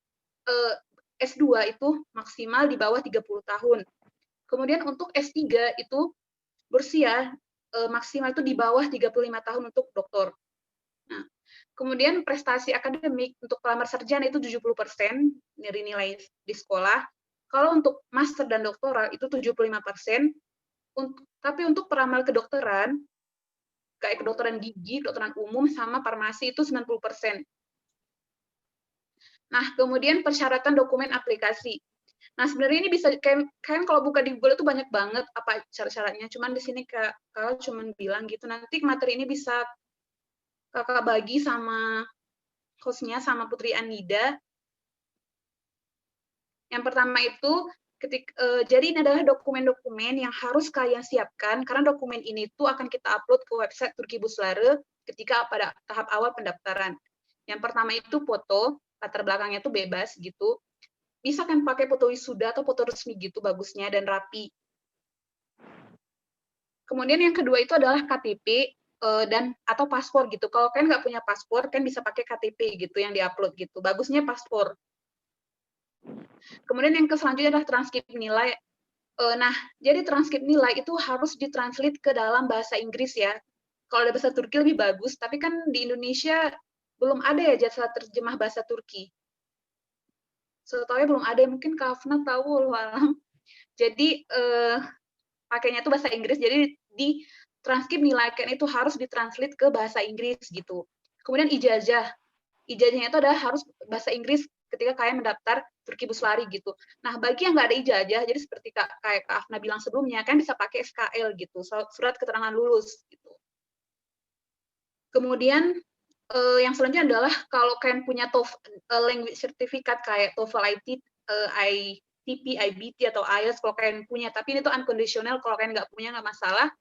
S2 itu maksimal di bawah 30 tahun. Kemudian untuk S3 itu berusia maksimal itu di bawah 35 tahun untuk doktor. Nah, kemudian prestasi akademik untuk pelamar sarjana itu 70% dari nilai di sekolah. Kalau untuk master dan doktoral itu 75%. Tapi untuk peramal kedokteran, kayak kedokteran gigi, kedokteran umum, sama farmasi itu 90%. Nah, kemudian persyaratan dokumen aplikasi. Nah, sebenarnya ini bisa kalian kalau buka di Google itu banyak banget apa syarat-syaratnya. Cuman di sini Kakak cuman bilang gitu. Nanti materi ini bisa Kakak bagi sama hostnya, sama Putri Anida. Yang pertama itu, jadi ini adalah dokumen-dokumen yang harus kalian siapkan, karena dokumen ini tuh akan kita upload ke website Turki Busları ketika pada tahap awal pendaftaran. Yang pertama itu foto, latar belakangnya tuh bebas gitu. Bisa kan pakai foto wisuda atau foto resmi gitu bagusnya dan rapi. Kemudian yang kedua itu adalah KTP dan atau paspor gitu. Kalau kalian nggak punya paspor, kan bisa pakai KTP gitu yang diupload gitu. Bagusnya paspor. Kemudian yang selanjutnya adalah transkrip nilai. Nah, jadi transkrip nilai itu harus ditranslate ke dalam bahasa Inggris ya. Kalau ada bahasa Turki lebih bagus, tapi kan di Indonesia belum ada ya jasa terjemah bahasa Turki. Setahu belum ada, mungkin Kak Afna tahu alam. Jadi pakainya itu bahasa Inggris, jadi di transkrip nilai kan itu harus ditranslate ke bahasa Inggris gitu. Kemudian ijazahnya itu adalah harus bahasa Inggris ketika kalian mendaftar Turki Busları gitu. Nah, bagi yang nggak ada ijazah, jadi seperti kayak Kak Afna bilang sebelumnya, kan bisa pakai SKL gitu, surat keterangan lulus gitu. Kemudian yang selanjutnya adalah kalau kalian punya language certificate kayak TOEFL ITP, IBT atau IELTS kalau kalian punya, tapi itu unconditional, kalau kalian nggak punya nggak masalah.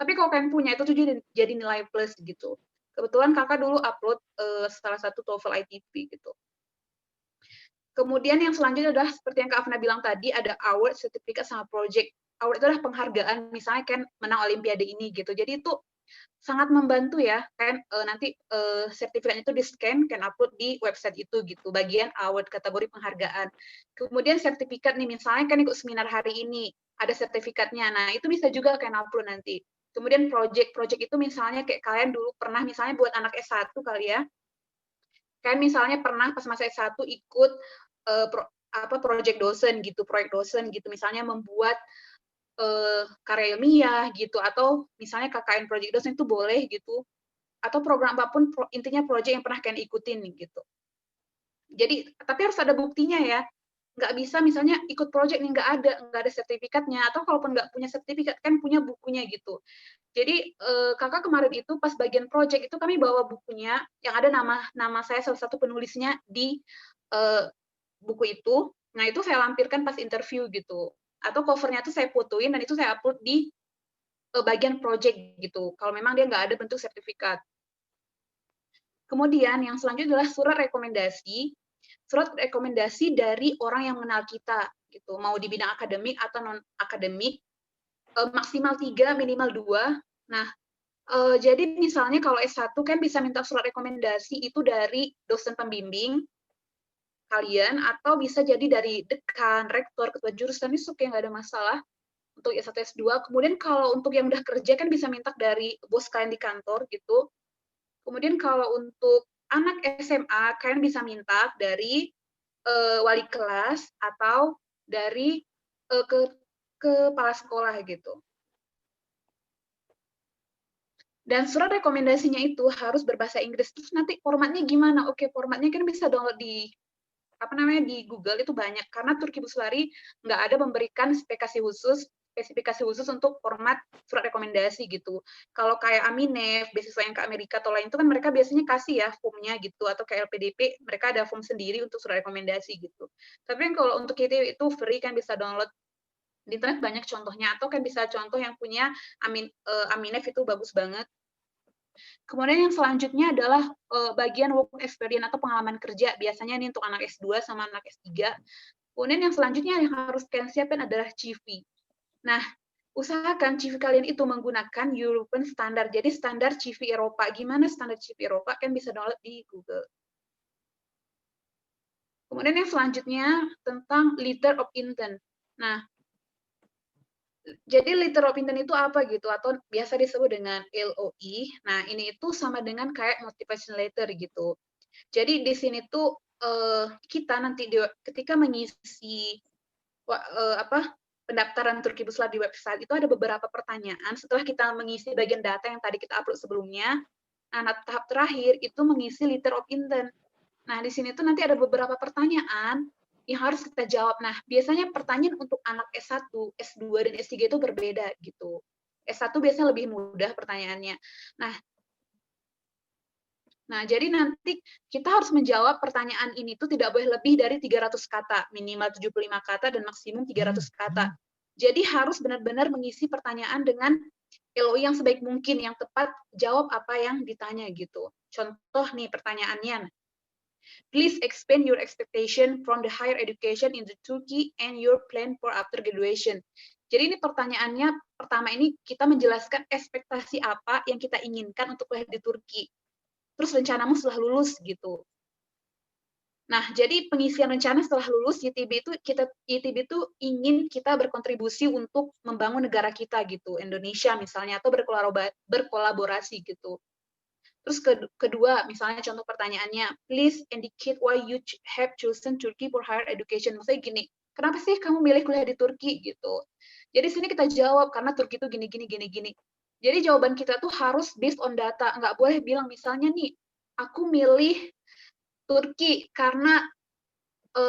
Tapi kalau kalian punya itu jadi nilai plus gitu. Kebetulan kakak dulu upload salah satu TOEFL ITP gitu. Kemudian yang selanjutnya adalah seperti yang Kak Afna bilang tadi, ada award, sertifikat, sama project. Award itu adalah penghargaan, misalnya kan menang olimpiade ini gitu. Jadi itu sangat membantu ya, kan nanti sertifikatnya itu di-scan, kan upload di website itu gitu, bagian award kategori penghargaan. Kemudian sertifikat nih, misalnya kan ikut seminar hari ini, ada sertifikatnya, nah itu bisa juga kan upload nanti. Kemudian project itu misalnya kayak kalian dulu pernah misalnya buat anak S1 kali ya, kalian misalnya pernah pas masa S1 ikut proyek dosen gitu, misalnya membuat karya ilmiah gitu, atau misalnya KKN project dosen itu boleh gitu, atau program apapun intinya project yang pernah kalian ikutin gitu. Jadi tapi harus ada buktinya ya, nggak bisa misalnya ikut project nih nggak ada sertifikatnya, atau kalaupun nggak punya sertifikat kan punya bukunya gitu. Jadi kakak kemarin itu pas bagian project itu kami bawa bukunya yang ada nama saya salah satu penulisnya di buku itu. Nah itu saya lampirkan pas interview gitu. Atau covernya tuh saya fotoin dan itu saya upload di bagian project gitu. Kalau memang dia nggak ada bentuk sertifikat. Kemudian yang selanjutnya adalah surat rekomendasi. Surat rekomendasi dari orang yang mengenal kita gitu. Mau di bidang akademik atau non akademik. Maksimal 3, minimal 2. Nah, jadi misalnya kalau S1 kan bisa minta surat rekomendasi itu dari dosen pembimbing kalian, atau bisa jadi dari dekan, rektor, ketua jurusan, itu kayak nggak ada masalah untuk S1, S2. Kemudian kalau untuk yang udah kerja kan bisa minta dari bos kalian di kantor gitu. Kemudian kalau untuk anak SMA, kalian bisa minta dari wali kelas atau dari kepala sekolah gitu. Dan surat rekomendasinya itu harus berbahasa Inggris. Terus nanti formatnya gimana? Oke, formatnya kan bisa download di di Google, itu banyak, karena Turki Busları nggak ada memberikan spesifikasi khusus untuk format surat rekomendasi gitu. Kalau kayak Aminef, beasiswa yang ke Amerika atau lain itu kan mereka biasanya kasih ya formnya gitu, atau kayak LPDP mereka ada form sendiri untuk surat rekomendasi gitu. Tapi kalau untuk itu free, kan bisa download di internet banyak contohnya, atau kan bisa contoh yang punya Aminef itu bagus banget. Kemudian yang selanjutnya adalah bagian work experience atau pengalaman kerja. Biasanya ini untuk anak S2 sama anak S3. Kemudian yang selanjutnya yang harus kalian siapkan adalah CV. Nah, usahakan CV kalian itu menggunakan European Standard. Jadi standar CV Eropa. Gimana standar CV Eropa? Kalian bisa download di Google. Kemudian yang selanjutnya tentang letter of intent. Nah, jadi letter of intent itu apa gitu, atau biasa disebut dengan LOI. Nah, ini itu sama dengan kayak motivation letter gitu. Jadi di sini tuh kita nanti ketika mengisi pendaftaran Turki Busla di website itu ada beberapa pertanyaan. Setelah kita mengisi bagian data yang tadi kita upload sebelumnya, nah tahap terakhir itu mengisi letter of intent. Nah, di sini tuh nanti ada beberapa pertanyaan yang harus kita jawab. Nah, biasanya pertanyaan untuk anak S1, S2, dan S3 itu berbeda gitu. S1 biasanya lebih mudah pertanyaannya. Nah, jadi nanti kita harus menjawab pertanyaan ini tuh tidak boleh lebih dari 300 kata, minimal 75 kata dan maksimum 300 kata. Jadi harus benar-benar mengisi pertanyaan dengan LOI yang sebaik mungkin, yang tepat jawab apa yang ditanya gitu. Contoh nih pertanyaannya. Please explain your expectation from the higher education in the Turkey and your plan for after graduation. Jadi ini pertanyaannya, pertama ini kita menjelaskan ekspektasi apa yang kita inginkan untuk kuliah di Turki. Terus rencanamu setelah lulus gitu. Nah, jadi pengisian rencana setelah lulus YTB itu ingin kita berkontribusi untuk membangun negara kita gitu, Indonesia misalnya, atau berkolaborasi gitu. Terus kedua, misalnya contoh pertanyaannya, please indicate why you have chosen Turkey for higher education. Maksudnya gini, kenapa sih kamu milih kuliah di Turki gitu? Jadi sini kita jawab karena Turki itu gini. Jadi jawaban kita tuh harus based on data, nggak boleh bilang misalnya nih, aku milih Turki karena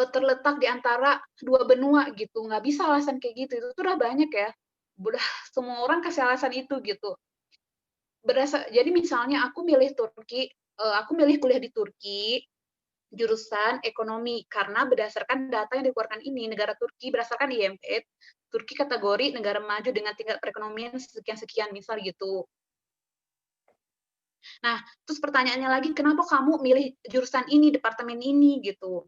terletak di antara dua benua gitu, nggak bisa alasan kayak gitu, itu tuh udah banyak ya, udah semua orang kasih alasan itu gitu. Jadi misalnya aku milih Turki, aku milih kuliah di Turki, jurusan ekonomi, karena berdasarkan data yang dikeluarkan ini, negara Turki berdasarkan IMF, Turki kategori negara maju dengan tingkat perekonomian sekian-sekian, misal gitu. Nah, terus pertanyaannya lagi, kenapa kamu milih jurusan ini, departemen ini, gitu.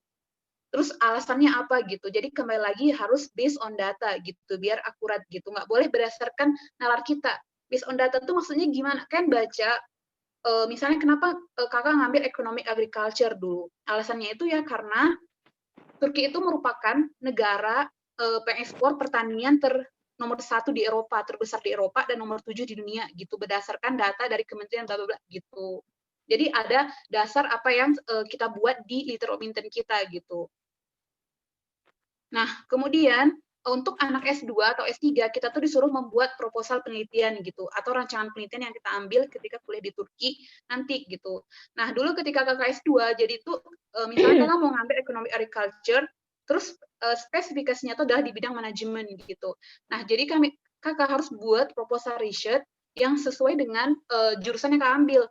Terus alasannya apa, gitu. Jadi kembali lagi harus based on data, gitu, biar akurat, gitu. Nggak boleh berdasarkan nalar kita. Based on data itu maksudnya gimana? Kan baca, misalnya kenapa kakak ngambil economic agriculture dulu. Alasannya itu ya karena Turki itu merupakan negara pengekspor pertanian nomor 1 di Eropa, terbesar di Eropa, dan nomor 7 di dunia, gitu, berdasarkan data dari Kementerian bla bla bla, gitu. Jadi ada dasar apa yang kita buat di letter of intent kita, gitu. Nah, kemudian untuk anak S2 atau S3, kita tuh disuruh membuat proposal penelitian gitu, atau rancangan penelitian yang kita ambil ketika kuliah di Turki nanti gitu. Nah, dulu ketika kakak S2, jadi itu misalnya kakak mau ngambil economic agriculture, terus spesifikasinya itu adalah di bidang manajemen gitu. Nah, jadi kakak harus buat proposal research yang sesuai dengan jurusan yang kakak ambil.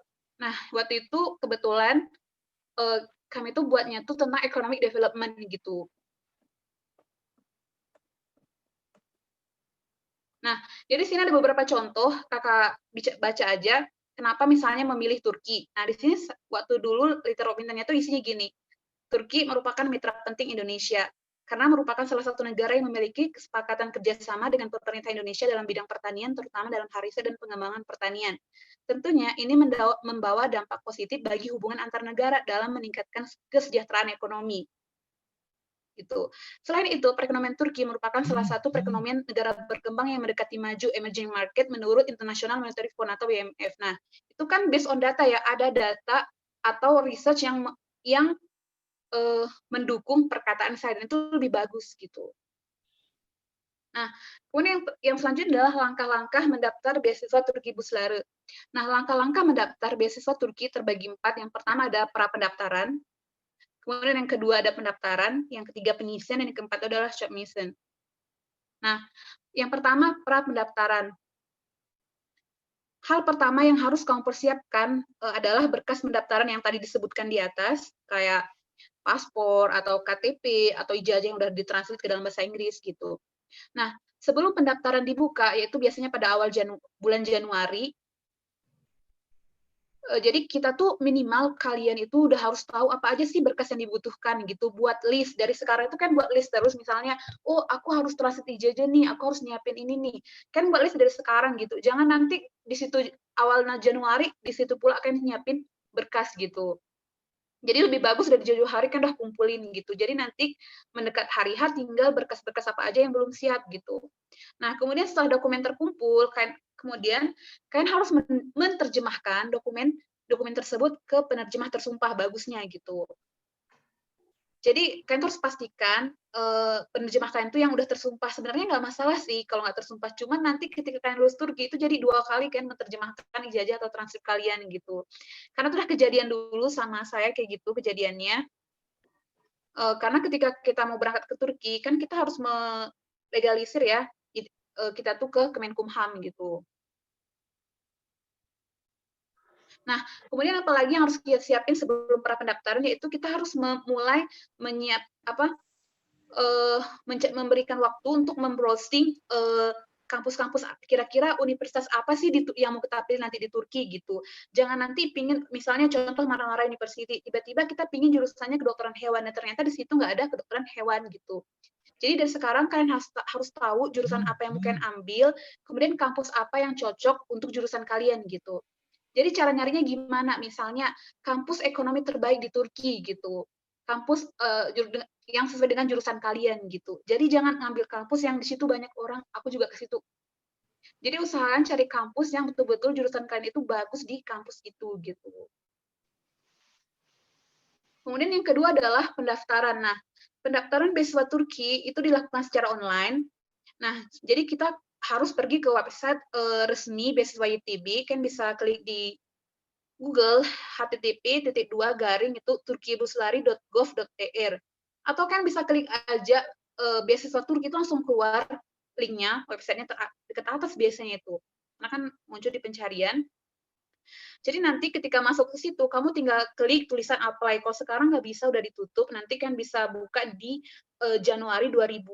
Nah, waktu itu kebetulan kami tuh buatnya tuh tentang economic development gitu. Nah, jadi sini ada beberapa contoh, kakak baca aja, kenapa misalnya memilih Turki. Nah, di sini waktu dulu letter of intent-nya itu isinya gini, Turki merupakan mitra penting Indonesia, karena merupakan salah satu negara yang memiliki kesepakatan kerjasama dengan pemerintah Indonesia dalam bidang pertanian, terutama dalam hal riset dan pengembangan pertanian. Tentunya ini membawa dampak positif bagi hubungan antar negara dalam meningkatkan kesejahteraan ekonomi. Gitu. Selain itu, perekonomian Turki merupakan salah satu perekonomian negara berkembang yang mendekati maju emerging market menurut International Monetary Fund atau IMF. Nah, itu kan based on data ya, ada data atau research yang mendukung perkataan saya, dan itu lebih bagus gitu. Nah, kemudian yang selanjutnya adalah langkah-langkah mendaftar beasiswa Turki Busları. Nah, langkah-langkah mendaftar beasiswa Turki terbagi 4. Yang pertama ada pra-pendaftaran, kemudian yang kedua ada pendaftaran, yang ketiga pengisian, dan yang keempat adalah submission. Nah, yang pertama pra-pendaftaran. Hal pertama yang harus kamu persiapkan adalah berkas pendaftaran yang tadi disebutkan di atas, kayak paspor atau KTP atau ijazah yang sudah ditranslate ke dalam bahasa Inggris gitu. Nah, sebelum pendaftaran dibuka, yaitu biasanya pada awal bulan Januari, Jadi kita tuh minimal kalian itu udah harus tahu apa aja sih berkas yang dibutuhkan gitu, buat list dari sekarang itu kan, buat list terus misalnya, oh aku harus transit ijazah nih, aku harus nyiapin ini nih, kan buat list dari sekarang gitu, jangan nanti di situ awal Januari di situ pula kan nyiapin berkas gitu. Jadi lebih bagus dari jauh-jauh hari kan udah kumpulin gitu. Jadi nanti mendekat hari H tinggal berkas-berkas apa aja yang belum siap gitu. Nah, kemudian setelah dokumen terkumpul, kemudian kalian harus menerjemahkan dokumen tersebut ke penerjemah tersumpah bagusnya gitu. Jadi kalian harus pastikan penerjemah kalian itu yang udah tersumpah. Sebenarnya nggak masalah sih kalau nggak tersumpah. Cuman nanti ketika kalian lulus Turki itu jadi 2 kali kalian menerjemahkan ijazah atau transkrip kalian gitu. Karena itu udah kejadian dulu sama saya kayak gitu kejadiannya. Karena ketika kita mau berangkat ke Turki kan kita harus melegalisir ya kita tuh ke Kemenkumham gitu. Nah, kemudian apalagi yang harus kita siapin sebelum pra pendaftaran yaitu kita harus mulai memberikan waktu untuk membrowsing kampus-kampus kira-kira universitas apa sih yang mau kita pilih nanti di Turki gitu. Jangan nanti pingin misalnya contoh Marmara University, tiba-tiba kita pingin jurusannya kedokteran hewan dan ternyata di situ nggak ada kedokteran hewan gitu. Jadi dari sekarang kalian harus tahu jurusan apa yang mau kalian ambil, kemudian kampus apa yang cocok untuk jurusan kalian gitu. Jadi cara nyarinya gimana? Misalnya kampus ekonomi terbaik di Turki gitu, kampus yang sesuai dengan jurusan kalian gitu. Jadi jangan ngambil kampus yang di situ banyak orang. Aku juga ke situ. Jadi usahakan cari kampus yang betul-betul jurusan kalian itu bagus di kampus itu gitu. Kemudian yang kedua adalah pendaftaran. Nah, pendaftaran beasiswa Turki itu dilakukan secara online. Nah, jadi kita harus pergi ke website resmi beasiswa YTB, kan bisa klik di Google http://turkibuslari.gov.tr atau kan bisa klik aja beasiswa Turki itu langsung keluar linknya, websitenya dekat atas biasanya itu, karena kan muncul di pencarian. Jadi nanti ketika masuk ke situ, kamu tinggal klik tulisan apply. Kalau sekarang nggak bisa, udah ditutup, nanti kan bisa buka di Januari 2021.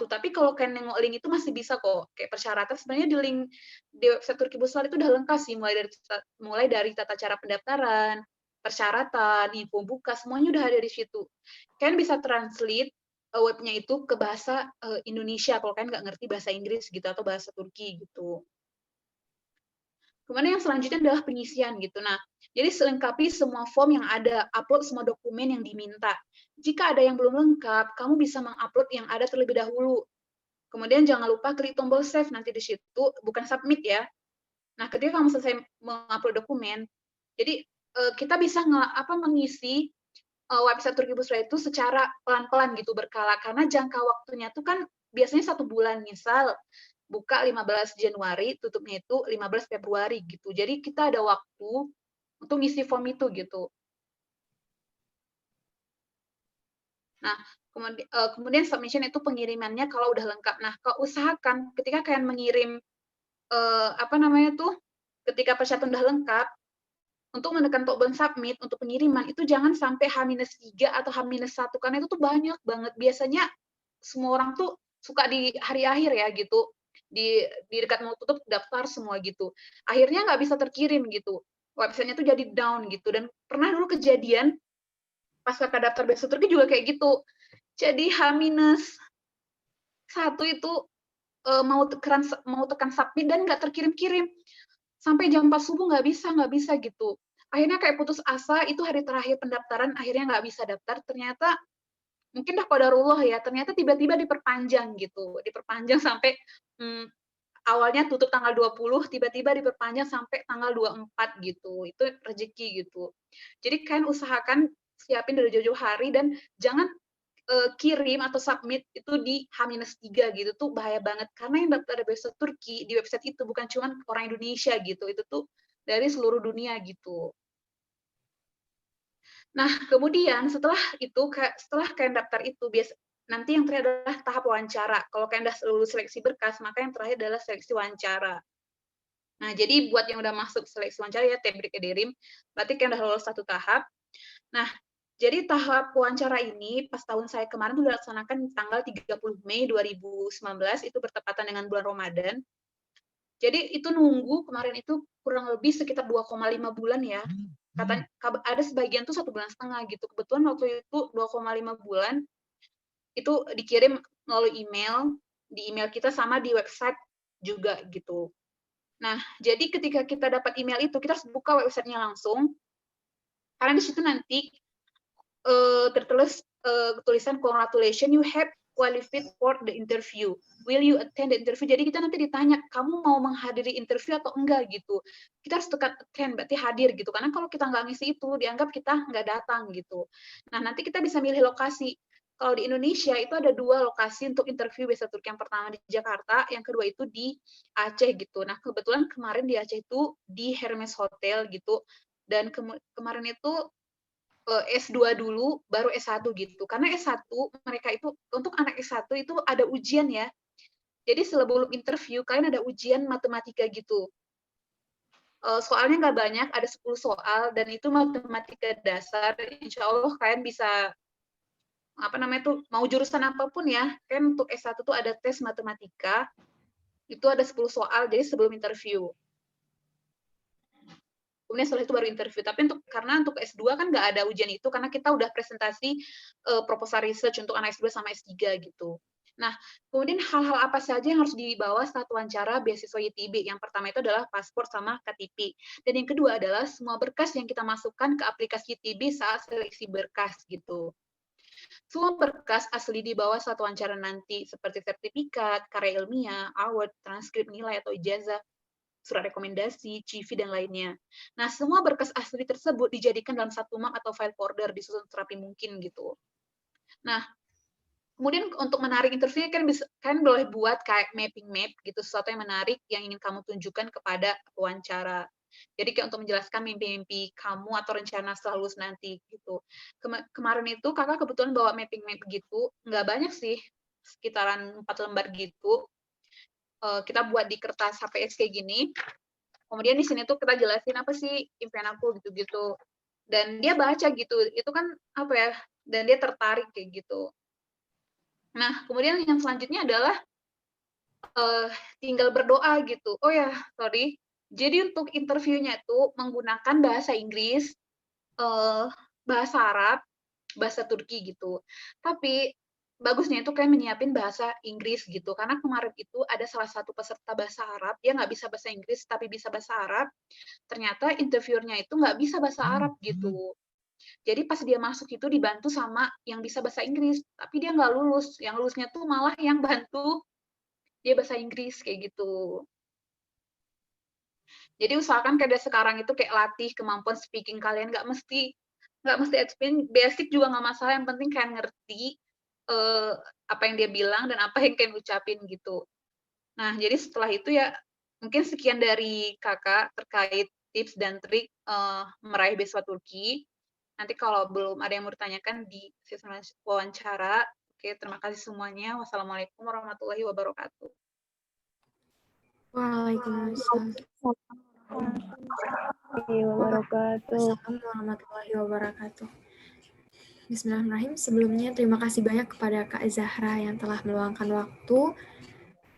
Tapi kalau kalian nengok link itu masih bisa kok. Kayak persyaratan sebenarnya di link di website Turki Buslar itu udah lengkap sih, mulai dari tata cara pendaftaran, persyaratan, info buka, semuanya udah ada di situ. Kalian bisa translate webnya itu ke bahasa Indonesia kalau kalian nggak ngerti bahasa Inggris gitu atau bahasa Turki gitu. Kemudian yang selanjutnya adalah pengisian gitu. Nah, jadi selengkapi semua form yang ada, upload semua dokumen yang diminta. Jika ada yang belum lengkap, kamu bisa mengupload yang ada terlebih dahulu. Kemudian jangan lupa klik tombol save nanti di situ, bukan submit ya. Nah, ketika kamu selesai mengupload dokumen, jadi kita bisa mengisi website Turki Busra itu secara pelan-pelan gitu, berkala. Karena jangka waktunya itu kan biasanya 1 bulan. Misal, buka 15 Januari, tutupnya itu 15 Februari gitu. Jadi kita ada waktu untuk ngisi form itu gitu. Nah, kemudian submission itu pengirimannya kalau udah lengkap. Nah, usahakan ketika kalian mengirim ketika persyaratan udah lengkap, untuk menekan tombol submit untuk pengiriman itu jangan sampai H-3 atau H-1 karena itu tuh banyak banget. Biasanya semua orang tuh suka di hari akhir ya gitu. Di dekat mau tutup daftar semua gitu. Akhirnya nggak bisa terkirim gitu. Websitenya tuh jadi down gitu. Dan pernah dulu kejadian pas kakak daftar beasiswa Turki juga kayak gitu. Jadi H-1 itu mau tekan submit dan nggak terkirim-kirim. Sampai jam 4 subuh nggak bisa gitu. Akhirnya kayak putus asa, itu hari terakhir pendaftaran, akhirnya nggak bisa daftar. Ternyata mungkin dah qadarullah ya, ternyata tiba-tiba diperpanjang gitu. Diperpanjang sampai awalnya tutup tanggal 20, tiba-tiba diperpanjang sampai tanggal 24 gitu. Itu rezeki gitu. Jadi kalian usahakan siapin dari jauh-jauh hari dan jangan kirim atau submit itu di H-3 gitu tuh bahaya banget. Karena yang daftar dari beasiswa Turki di website itu bukan cuma orang Indonesia gitu, itu tuh dari seluruh dunia gitu. Nah, kemudian setelah kalian daftar itu, nanti yang terakhir adalah tahap wawancara. Kalau kalian udah lulus seleksi berkas, maka yang terakhir adalah seleksi wawancara. Nah, jadi buat yang udah masuk seleksi wawancara ya, tebrik ederim, berarti kalian udah lulus 1 tahap. Nah, jadi tahap wawancara ini pas tahun saya kemarin tuh dilaksanakan tanggal 30 Mei 2019, itu bertepatan dengan bulan Ramadan. Jadi itu nunggu kemarin itu kurang lebih sekitar 2,5 bulan ya. Katanya ada sebagian tuh 1,5 bulan gitu. Kebetulan waktu itu 2,5 bulan itu dikirim melalui email, di email kita sama di website juga gitu. Nah, jadi ketika kita dapat email itu, kita harus buka websitenya langsung, karena di situ nanti tertulis tulisan congratulations you have qualified for the interview. Will you attend the interview? Jadi kita nanti ditanya, kamu mau menghadiri interview atau enggak gitu. Kita harus tekan attend, berarti hadir gitu. Karena kalau kita nggak ngisi itu, dianggap kita nggak datang gitu. Nah, nanti kita bisa milih lokasi. Kalau di Indonesia itu ada 2 lokasi untuk interview Bahasa Turki. Yang pertama di Jakarta, yang kedua itu di Aceh gitu. Nah, kebetulan kemarin di Aceh itu di Hermes Hotel gitu. Dan kemarin itu S2 dulu, baru S1 gitu. Karena S1 mereka itu, untuk anak S1 itu ada ujian ya. Jadi sebelum interview, kalian ada ujian matematika gitu. Soalnya nggak banyak, ada 10 soal, dan itu matematika dasar. Insya Allah kalian bisa, apa namanya tuh, mau jurusan apapun ya. Kan untuk S1 tuh ada tes matematika, itu ada 10 soal, jadi sebelum interview. Kemudian setelah itu baru interview. Tapi karena untuk S2 kan nggak ada ujian itu, karena kita udah presentasi proposal research untuk anak S2 sama S3 gitu. Nah, kemudian hal-hal apa saja yang harus dibawa saat wawancara beasiswa YTB? Yang pertama itu adalah paspor sama KTP. Dan yang kedua adalah semua berkas yang kita masukkan ke aplikasi YTB saat seleksi berkas gitu. Semua berkas asli dibawa saat wawancara nanti, seperti sertifikat, karya ilmiah, award, transkrip nilai atau ijazah, surat rekomendasi, CV, dan lainnya. Nah, semua berkas asli tersebut dijadikan dalam satu map atau file folder, disusun serapi mungkin gitu. Nah, kemudian untuk menarik interview kan boleh buat kayak mapping map gitu, sesuatu yang menarik yang ingin kamu tunjukkan kepada wawancara. Jadi kayak untuk menjelaskan mimpi-mimpi kamu atau rencana setelah lulus nanti gitu. Kemarin itu kakak kebetulan bawa mapping map gitu, nggak banyak sih, sekitaran 4 lembar gitu. Kita buat di kertas HPS kayak gini. Kemudian di sini tuh kita jelasin apa sih impian aku gitu-gitu. Dan dia baca gitu. Itu kan apa ya? Dan dia tertarik kayak gitu. Nah, kemudian yang selanjutnya adalah tinggal berdoa gitu. Oh ya, sorry. Jadi untuk interviewnya itu menggunakan bahasa Inggris, bahasa Arab, bahasa Turki gitu. Tapi bagusnya itu kayak menyiapin bahasa Inggris gitu, karena kemarin itu ada salah satu peserta bahasa Arab, dia nggak bisa bahasa Inggris tapi bisa bahasa Arab, ternyata interviewernya itu nggak bisa bahasa Arab gitu. Jadi pas dia masuk itu dibantu sama yang bisa bahasa Inggris, tapi dia nggak lulus, yang lulusnya tuh malah yang bantu dia bahasa Inggris kayak gitu. Jadi usahakan kayak sekarang itu kayak latih kemampuan speaking kalian, nggak mesti explain, basic juga nggak masalah, yang penting kalian ngerti apa yang dia bilang dan apa yang kalian ucapin gitu. Nah, jadi setelah itu ya mungkin sekian dari kakak terkait tips dan trik meraih beasiswa Turki. Nanti kalau belum ada yang mau ditanyakan di sesi wawancara. Oke, terima kasih semuanya. Wassalamualaikum warahmatullahi wabarakatuh. Waalaikumsalam warahmatullahi wabarakatuh. Bismillahirrahmanirrahim. Sebelumnya terima kasih banyak kepada Kak Zahra yang telah meluangkan waktu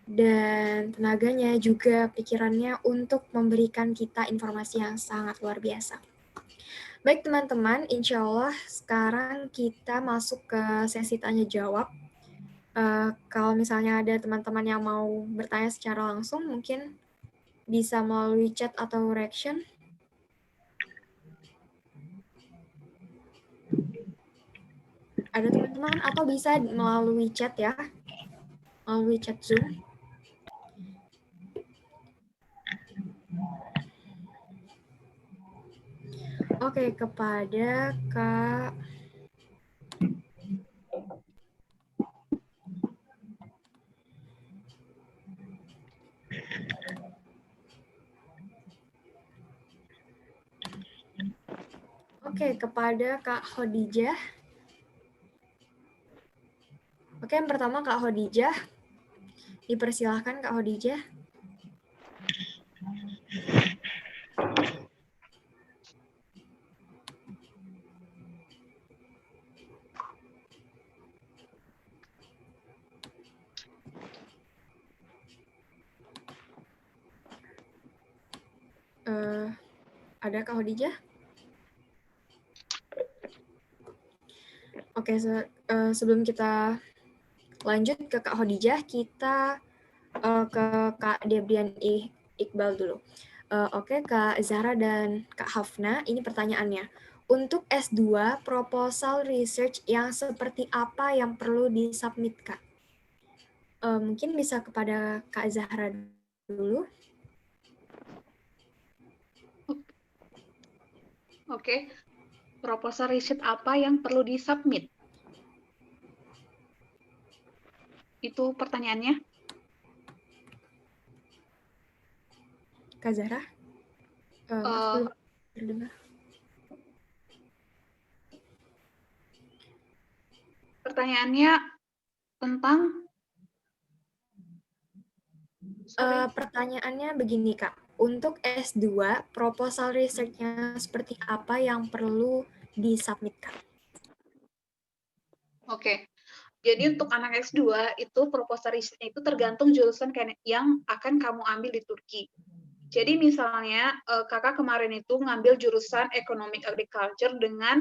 dan tenaganya juga pikirannya untuk memberikan kita informasi yang sangat luar biasa. Baik teman-teman, insya Allah sekarang kita masuk ke sesi tanya jawab. Kalau misalnya ada teman-teman yang mau bertanya secara langsung, mungkin bisa melalui chat atau reaction. Ada teman-teman atau bisa melalui chat ya, melalui chat Zoom. Oke, kepada Kak kepada Kak Khadijah. Oke, yang pertama Kak Khadijah. Dipersilahkan Kak Khadijah. Ada Kak Khadijah? Oke, sebelum kita lanjut ke Kak Khadijah, kita ke Kak Debrian Iqbal dulu. Oke, Kak Zahra dan Kak Hafna, ini pertanyaannya. Untuk S2, proposal research yang seperti apa yang perlu disubmit, Kak? Mungkin bisa kepada Kak Zahra dulu. Oke, proposal riset apa yang perlu disubmit? Itu pertanyaannya. Kak Zahra? Maaf, belum terdengar. Pertanyaannya tentang pertanyaannya begini, Kak. Untuk S2, proposal research-nya seperti apa yang perlu disubmit, Kak? Oke. Jadi untuk anak S2 itu proposal risetnya itu tergantung jurusan yang akan kamu ambil di Turki. Jadi misalnya kakak kemarin itu ngambil jurusan Economic Agriculture dengan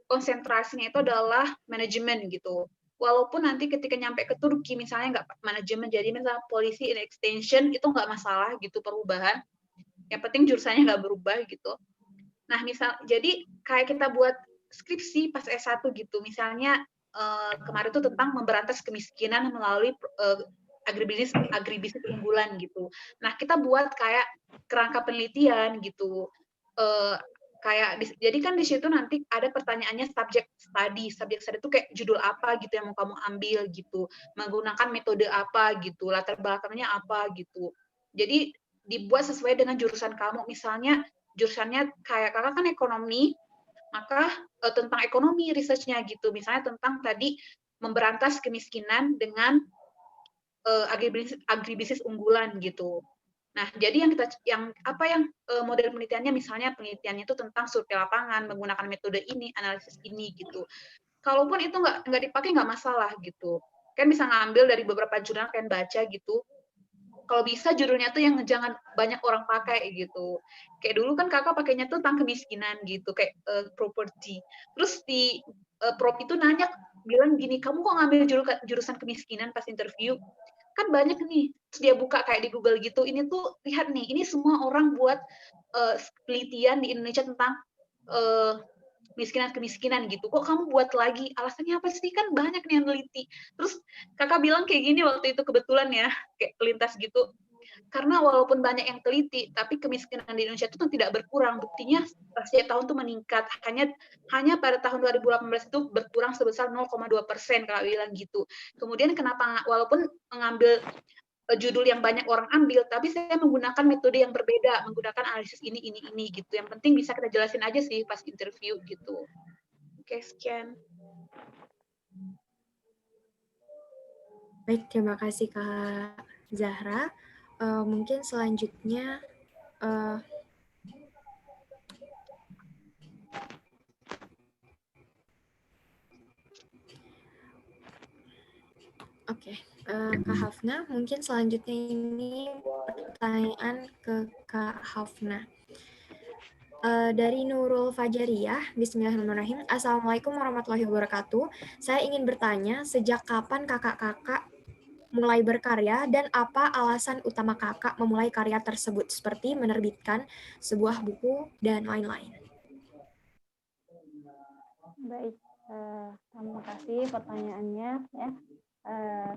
konsentrasinya itu adalah manajemen gitu. Walaupun nanti ketika nyampe ke Turki misalnya nggak manajemen, jadi misalnya policy and extension itu nggak masalah gitu perubahan. Yang penting jurusannya nggak berubah gitu. Nah jadi kayak kita buat skripsi pas S1 gitu. Misalnya kemarin itu tentang memberantas kemiskinan melalui agribisnis unggulan gitu. Nah kita buat kayak kerangka penelitian gitu. Jadi kan di situ nanti ada pertanyaannya subject study itu kayak judul apa gitu yang mau kamu ambil gitu, menggunakan metode apa gitu, latar belakangnya apa gitu. Jadi dibuat sesuai dengan jurusan kamu. Misalnya jurusannya kayak kakak kan ekonomi, maka tentang ekonomi research-nya gitu. Misalnya tentang tadi memberantas kemiskinan dengan agribisnis unggulan gitu. Nah, jadi yang model penelitiannya misalnya penelitiannya itu tentang survei lapangan menggunakan metode ini, analisis ini gitu. Kalaupun itu nggak dipakai nggak masalah gitu. Kan bisa ngambil dari beberapa jurnal kalian baca gitu. Kalau bisa judulnya tuh yang jangan banyak orang pakai gitu. Kayak dulu kan kakak pakainya tuh tentang kemiskinan gitu, kayak property. Terus di prop itu nanya bilang gini, kamu kok ngambil jurusan kemiskinan pas interview? Kan banyak nih, terus dia buka kayak di Google gitu, ini tuh lihat nih, ini semua orang buat penelitian di Indonesia tentang kemiskinan gitu, kok kamu buat lagi, alasannya apa sih, kan banyak nih yang neliti. Terus kakak bilang kayak gini waktu itu kebetulan ya, kayak lintas gitu, karena walaupun banyak yang teliti, tapi kemiskinan di Indonesia itu tidak berkurang, buktinya setiap tahun tuh meningkat, hanya pada tahun 2018 itu berkurang sebesar 0,2%, kakak bilang gitu. Kemudian kenapa walaupun mengambil judul yang banyak orang ambil, tapi saya menggunakan metode yang berbeda, menggunakan analisis ini gitu. Yang penting bisa kita jelasin aja sih pas interview gitu. Oke, sekian. Baik, terima kasih Kak Zahra. Mungkin selanjutnya Oke, Kak Hafna, mungkin selanjutnya ini pertanyaan ke Kak Hafna. Dari Nurul Fajariyah, Bismillahirrahmanirrahim. Assalamualaikum warahmatullahi wabarakatuh. Saya ingin bertanya, sejak kapan kakak-kakak mulai berkarya dan apa alasan utama kakak memulai karya tersebut, seperti menerbitkan sebuah buku dan lain-lain? Baik, terima kasih pertanyaannya ya.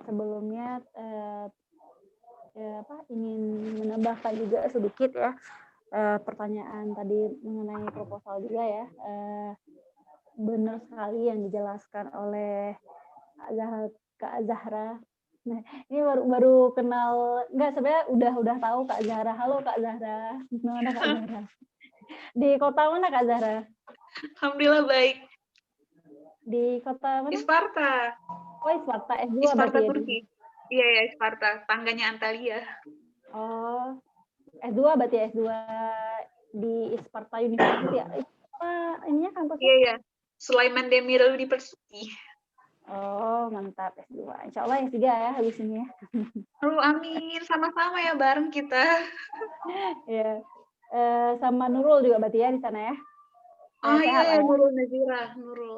Sebelumnya ingin menambahkan juga sedikit ya pertanyaan tadi mengenai proposal juga ya. Benar sekali yang dijelaskan oleh Kak Zahra. Nah, ini baru kenal, enggak sebenarnya udah tahu Kak Zahra. Halo Kak Zahra, gimana Kak Zahra? Di kota mana Kak Zahra? Alhamdulillah baik. Di kota mana? Isparta. Oh, Isparta, S2 Isparta, berarti Turki. Iya, ya, Isparta. Tangganya Antalya. Oh, S2 berarti S2 di Isparta University ya? Ininya kampusnya? Iya, ya. Sulaiman Demirel University. Oh, mantap S2. Insya Allah S3 ya habis ini ya. Amin. Sama-sama ya, bareng kita. Ya. sama Nurul juga berarti ya di sana ya. Ah Sehat iya, lah ya. Nurul Nazira, Nurul.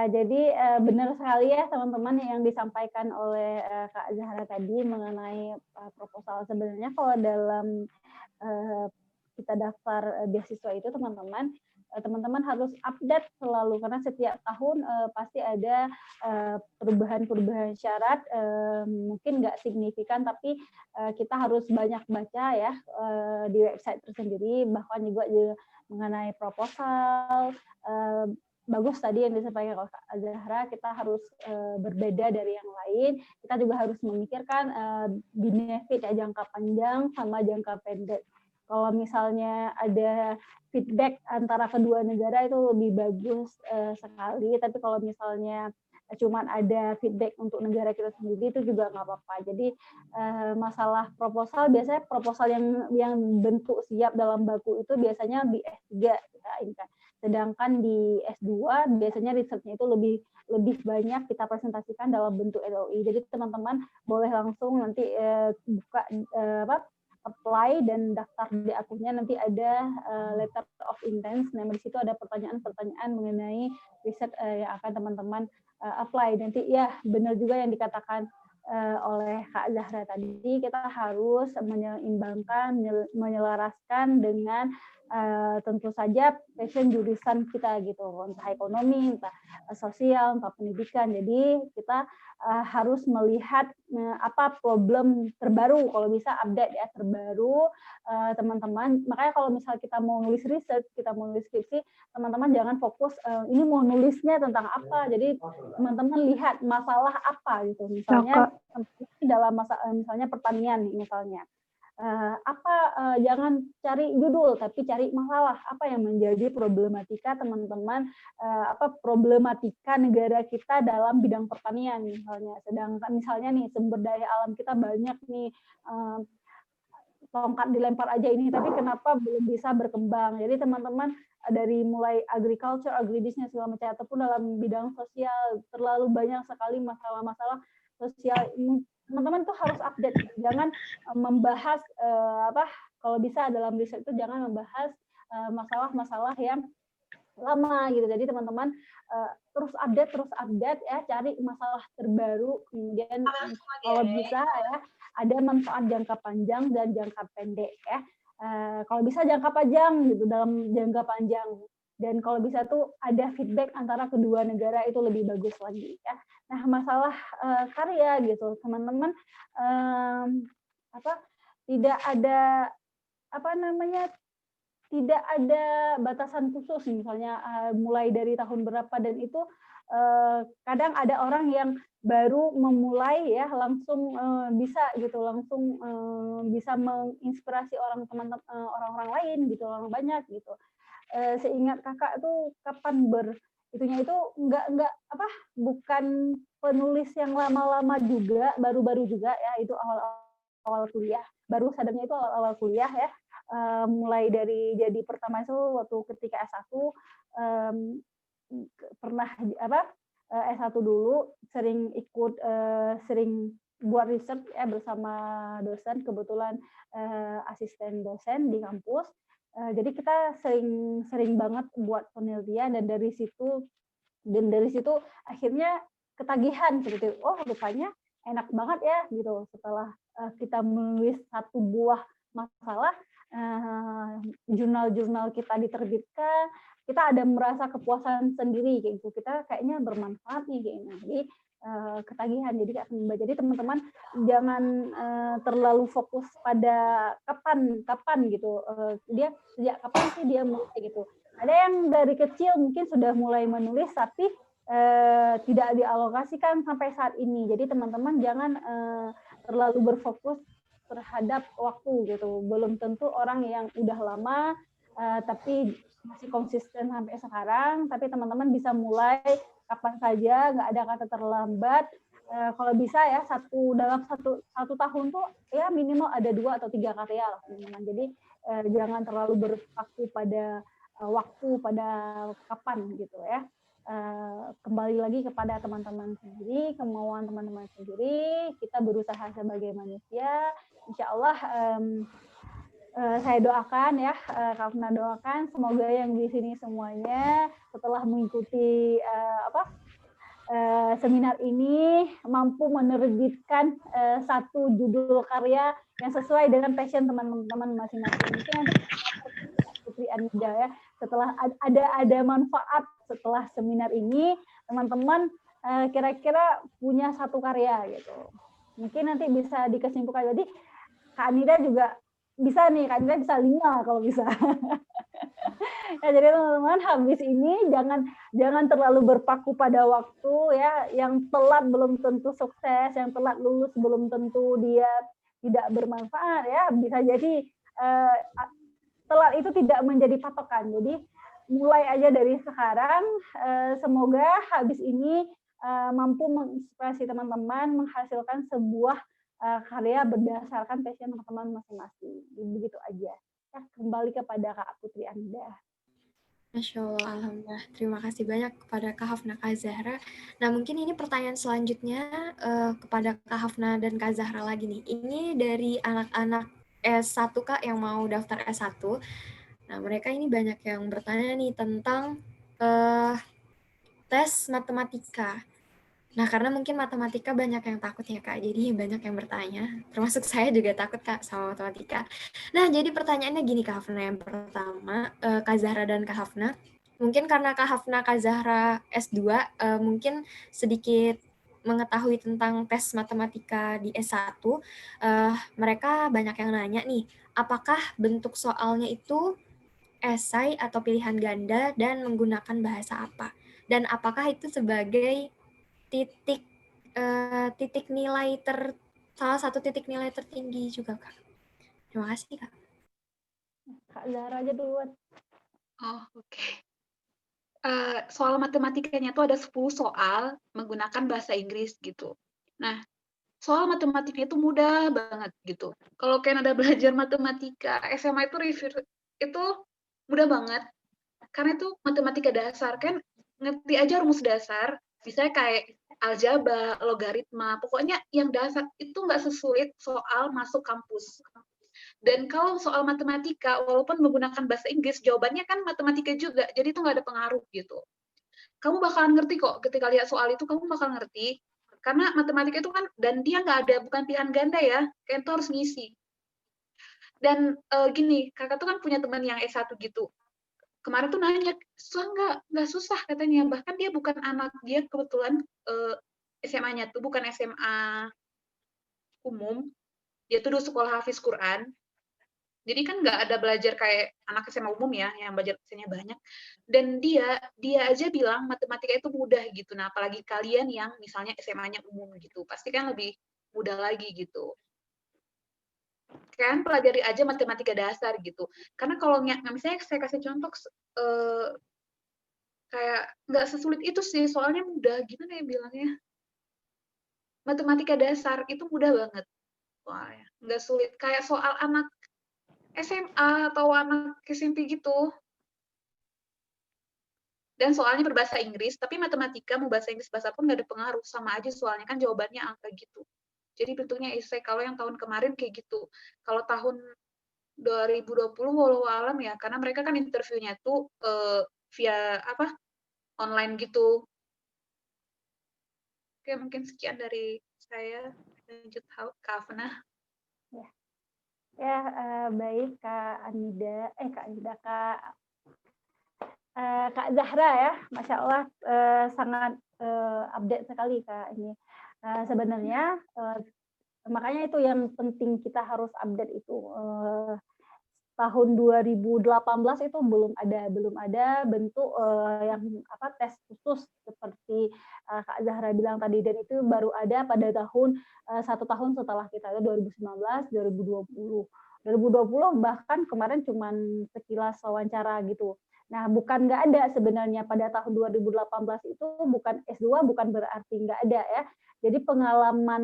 Jadi benar sekali ya teman-teman yang disampaikan oleh Kak Zahra tadi mengenai proposal. Sebenarnya kalau dalam kita daftar beasiswa itu teman-teman harus update selalu karena setiap tahun pasti ada perubahan-perubahan syarat, mungkin nggak signifikan tapi kita harus banyak baca ya di website tersendiri, bahkan juga mengenai proposal. Bagus tadi yang disampaikan oleh Kak Zahra, kita harus berbeda dari yang lain. Kita juga harus memikirkan benefit ya, jangka panjang sama jangka pendek. Kalau misalnya ada feedback antara kedua negara itu lebih bagus sekali, tapi kalau misalnya cuman ada feedback untuk negara kita sendiri itu juga nggak apa-apa. Jadi masalah proposal, biasanya proposal yang bentuk siap dalam baku itu biasanya di S3 kita ini kan. Sedangkan di S2 biasanya research-nya itu lebih banyak kita presentasikan dalam bentuk LOI. Jadi teman-teman boleh langsung nanti buka apply dan daftar di akunnya, nanti ada letter of intent. Nah, di situ ada pertanyaan-pertanyaan mengenai riset yang akan teman-teman apply. Nanti ya benar juga yang dikatakan oleh Kak Zahra tadi, kita harus menyeimbangkan, menyelaraskan dengan tentu saja passion jurusan kita gitu, entah ekonomi, entah sosial, entah pendidikan. Jadi kita harus melihat apa problem terbaru, kalau bisa update ya terbaru teman-teman. Makanya kalau misal kita mau nulis research, kita mau nulis skripsi, teman-teman jangan fokus ini mau nulisnya tentang apa. Jadi teman-teman lihat masalah apa gitu. Misalnya dalam misalnya pertanian misalnya. Jangan cari judul tapi cari masalah apa yang menjadi problematika teman-teman, problematika negara kita dalam bidang pertanian misalnya. Sedangkan misalnya nih sumber daya alam kita banyak nih, tongkat dilempar aja ini, tapi kenapa belum bisa berkembang. Jadi teman-teman dari mulai agriculture, agribisnis segala macam, ataupun dalam bidang sosial, terlalu banyak sekali masalah-masalah sosial. Teman-teman tuh harus update, jangan membahas kalau bisa dalam riset itu jangan membahas masalah-masalah yang lama gitu. Jadi teman-teman terus update ya, cari masalah terbaru, kemudian kalau bisa ya ada manfaat jangka panjang dan jangka pendek ya. Kalau bisa jangka panjang gitu, dalam jangka panjang. Dan kalau bisa tuh ada feedback antara kedua negara itu lebih bagus lagi ya. Nah, masalah karya gitu, teman-teman tidak ada tidak ada batasan khusus misalnya mulai dari tahun berapa, dan itu kadang ada orang yang baru memulai ya langsung bisa gitu, langsung bisa menginspirasi orang-orang lain gitu, orang banyak gitu. Seingat kakak tuh kapan itunya itu bukan penulis yang lama-lama juga, baru-baru juga ya, itu awal kuliah, baru sadarnya itu awal kuliah ya. Mulai dari jadi pertama itu waktu ketika S1 pernah S1 dulu sering ikut sering buat riset ya bersama dosen, kebetulan asisten dosen di kampus. Jadi kita sering banget buat penelitian, dan dari situ akhirnya ketagihan seperti rupanya enak banget ya gitu, setelah kita menulis satu buah masalah, jurnal-jurnal kita diterbitkan, kita ada merasa kepuasan sendiri kayak gitu, kita kayaknya bermanfaat nih kayak gitu. Jadi ketagihan, jadi teman-teman jangan terlalu fokus pada kapan gitu, dia sejak kapan sih dia mulai gitu. Ada yang dari kecil mungkin sudah mulai menulis tapi tidak dialokasikan sampai saat ini. Jadi teman-teman jangan terlalu berfokus terhadap waktu gitu. Belum tentu orang yang udah lama tapi masih konsisten sampai sekarang, tapi teman-teman bisa mulai kapan saja, nggak ada kata terlambat. Kalau bisa ya dalam satu tahun tuh ya minimal ada 2 atau 3 karya lah teman-teman. Jadi jangan terlalu berpaku pada waktu, pada kapan gitu ya. Kembali lagi kepada teman-teman sendiri, kemauan teman-teman sendiri, kita berusaha sebagai manusia, insya Allah Saya doakan ya, Kak Fna doakan semoga yang di sini semuanya setelah mengikuti seminar ini mampu menerbitkan satu judul karya yang sesuai dengan passion teman-teman masing-masing. Mungkin nanti Putri Anida ya, setelah ada manfaat setelah seminar ini, teman-teman kira-kira punya satu karya gitu. Mungkin nanti bisa dikesimpukan. Jadi Kak Anida juga bisa nih, Kak Anida bisa 5 kalau bisa. Ya, jadi teman-teman habis ini jangan terlalu berpaku pada waktu ya. Yang telat belum tentu sukses, yang telat lulus belum tentu dia tidak bermanfaat ya. Bisa jadi telat itu tidak menjadi patokan. Jadi mulai aja dari sekarang. Semoga habis ini mampu menginspirasi teman-teman menghasilkan sebuah karya berdasarkan passion teman-teman masing-masing. Begitu aja. Ya, kembali kepada Kak Putri Anida. Masya Allah, alhamdulillah. Terima kasih banyak kepada Kak Hafna, Kak Zahra. Nah, mungkin ini pertanyaan selanjutnya kepada Kak Hafna dan Kak Zahra lagi nih. Ini dari anak-anak S1 Kak yang mau daftar S1. Nah, mereka ini banyak yang bertanya nih tentang tes matematika. Nah, karena mungkin matematika banyak yang takut ya Kak, jadi banyak yang bertanya. Termasuk saya juga takut Kak sama matematika. Nah, jadi pertanyaannya gini Kak Hafna. Yang pertama, Kak Zahra dan Kak Hafna. Mungkin karena Kak Hafna, Kak Zahra S2, mungkin sedikit mengetahui tentang tes matematika di S1, mereka banyak yang nanya nih, apakah bentuk soalnya itu esai atau pilihan ganda dan menggunakan bahasa apa? Dan apakah itu sebagai titik nilai salah satu titik nilai tertinggi juga Kak. Terima kasih Kak. Kak Zahra aja duluan. Oh, oke. Soal matematikanya tuh ada 10 soal menggunakan bahasa Inggris gitu. Nah, soal matematikanya itu mudah banget gitu. Kalau kalian ada belajar matematika SMA itu review itu mudah banget. Karena itu matematika dasar kan ngerti aja rumus dasar, misalnya kayak aljabar, logaritma, pokoknya yang dasar itu nggak sesulit soal masuk kampus. Dan kalau soal matematika, walaupun menggunakan bahasa Inggris, jawabannya kan matematika juga, jadi itu nggak ada pengaruh gitu. Kamu bakalan ngerti kok, ketika lihat soal itu kamu bakal ngerti, karena matematika itu kan, dan dia nggak ada, bukan pilihan ganda ya, kalian tuh harus ngisi. Dan gini, kakak tuh kan punya teman yang S1 gitu, kemarin tuh nanya, susah nggak susah katanya, bahkan dia bukan anak, dia kebetulan SMA-nya tuh bukan SMA umum, dia tuh dulu sekolah hafiz Quran, jadi kan nggak ada belajar kayak anak SMA umum ya, yang belajar bahasanya banyak, dan dia aja bilang matematika itu mudah gitu, nah apalagi kalian yang misalnya SMA-nya umum gitu, pasti kan lebih mudah lagi gitu. Kan pelajari aja matematika dasar gitu, karena kalau misalnya saya kasih contoh kayak nggak sesulit itu sih, soalnya mudah, gimana ya bilangnya, matematika dasar itu mudah banget soalnya, nggak sulit kayak soal anak SMA atau anak SMP gitu. Dan soalnya berbahasa Inggris, tapi matematika mau bahasa Inggris bahasa pun nggak ada pengaruh, sama aja soalnya kan jawabannya angka gitu. Jadi bentuknya esai, kalau yang tahun kemarin kayak gitu. Kalau tahun 2020 walau alam ya, karena mereka kan interviewnya tuh via online gitu. Oke, mungkin sekian dari saya. Lanjut Kak Afna. Ya, baik Kak Anida, Kak Zahra ya, Masya Allah sangat update sekali Kak ini. Sebenarnya makanya itu yang penting kita harus update itu. Tahun 2018 itu belum ada bentuk yang tes khusus seperti Kak Zahra bilang tadi, dan itu baru ada pada tahun 1 tahun setelah kita, 2019, 2020 bahkan kemarin cuman sekilas wawancara gitu. Nah, bukan nggak ada sebenarnya pada tahun 2018 itu, bukan S2 bukan berarti nggak ada ya. Jadi pengalaman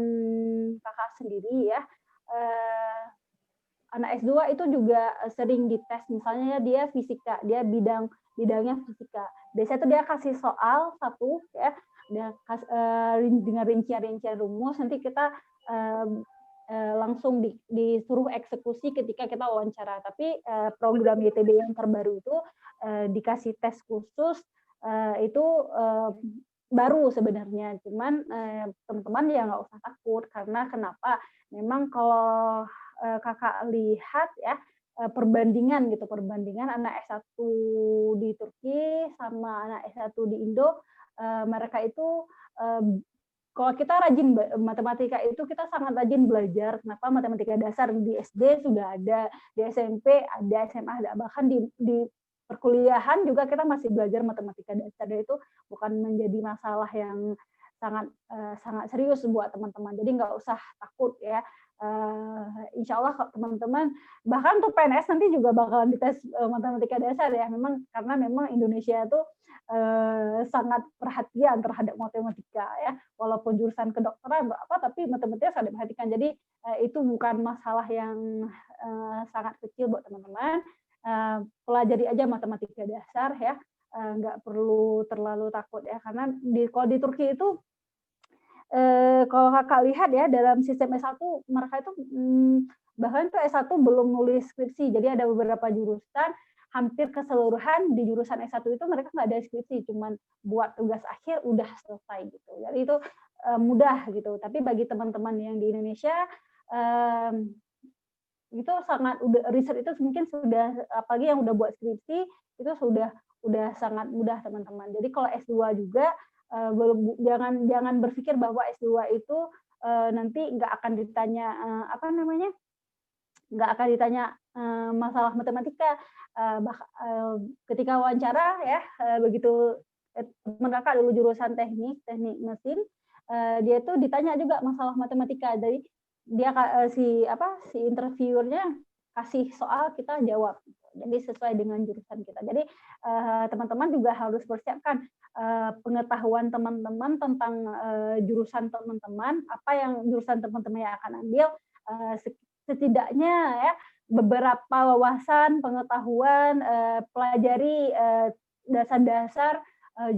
kakak sendiri ya, anak S2 itu juga sering dites, misalnya dia fisika, dia bidangnya fisika. Biasanya tuh dia kasih soal satu ya, dia dengan rincian rumus, nanti kita langsung disuruh eksekusi ketika kita wawancara. Tapi program YTB yang terbaru itu dikasih tes khusus itu baru sebenarnya. Cuman teman-teman ya nggak usah takut, karena kenapa? Memang kalau kakak lihat ya perbandingan anak S1 di Turki sama anak S1 di Indo, mereka itu kalau kita rajin matematika itu kita sangat rajin belajar. Kenapa? Matematika dasar di SD sudah ada, di SMP ada, SMA ada, bahkan di perkuliahan juga kita masih belajar matematika dasar. Dan itu bukan menjadi masalah yang sangat serius buat teman-teman. Jadi nggak usah takut ya. Insya Allah teman-teman, bahkan untuk PNS nanti juga bakalan dites matematika dasar ya. Karena memang Indonesia itu sangat perhatian terhadap matematika ya, walaupun jurusan kedokteran tapi matematika sangat diperhatikan. Jadi itu bukan masalah yang sangat kecil buat teman-teman. Pelajari aja matematika dasar ya, nggak perlu terlalu takut ya, karena kalau di Turki itu kalau kakak lihat ya dalam sistem S1 mereka itu bahkan tuh S1 belum nulis skripsi. Jadi ada beberapa jurusan hampir keseluruhan di jurusan S1 itu mereka nggak ada skripsi, cuman buat tugas akhir udah selesai gitu. Jadi itu mudah gitu. Tapi bagi teman-teman yang di Indonesia itu sangat riset itu mungkin sudah, apalagi yang udah buat skripsi itu sudah sangat mudah teman-teman. Jadi kalau S2 juga jangan berpikir bahwa S2 itu nanti nggak akan ditanya nggak akan ditanya masalah matematika. Ketika wawancara ya, begitu mereka dulu jurusan teknik mesin, dia tuh ditanya juga masalah matematika. Jadi dia si interviewernya kasih soal, kita jawab. Jadi sesuai dengan jurusan kita. Jadi teman-teman juga harus persiapkan pengetahuan teman-teman tentang jurusan teman-teman, apa yang jurusan teman-teman yang akan ambil, setidaknya ya beberapa wawasan, pengetahuan, pelajari dasar-dasar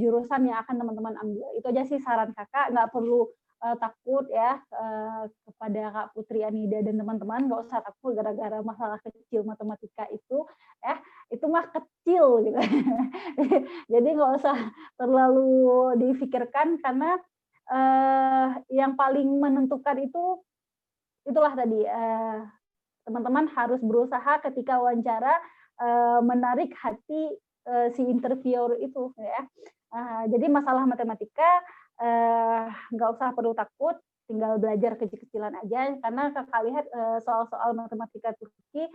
jurusan yang akan teman-teman ambil. Itu aja sih saran kakak, nggak perlu takut ya kepada Kak Putri Anida dan teman-teman, nggak usah takut gara-gara masalah kecil matematika itu ya, itu mah kecil gitu. Jadi nggak usah terlalu difikirkan, karena yang paling menentukan itulah tadi, teman-teman harus berusaha ketika wawancara menarik hati si interviewer itu ya. Jadi masalah matematika nggak usah perlu takut, tinggal belajar kecil-kecilan aja, karena kakak lihat soal-soal matematika Turki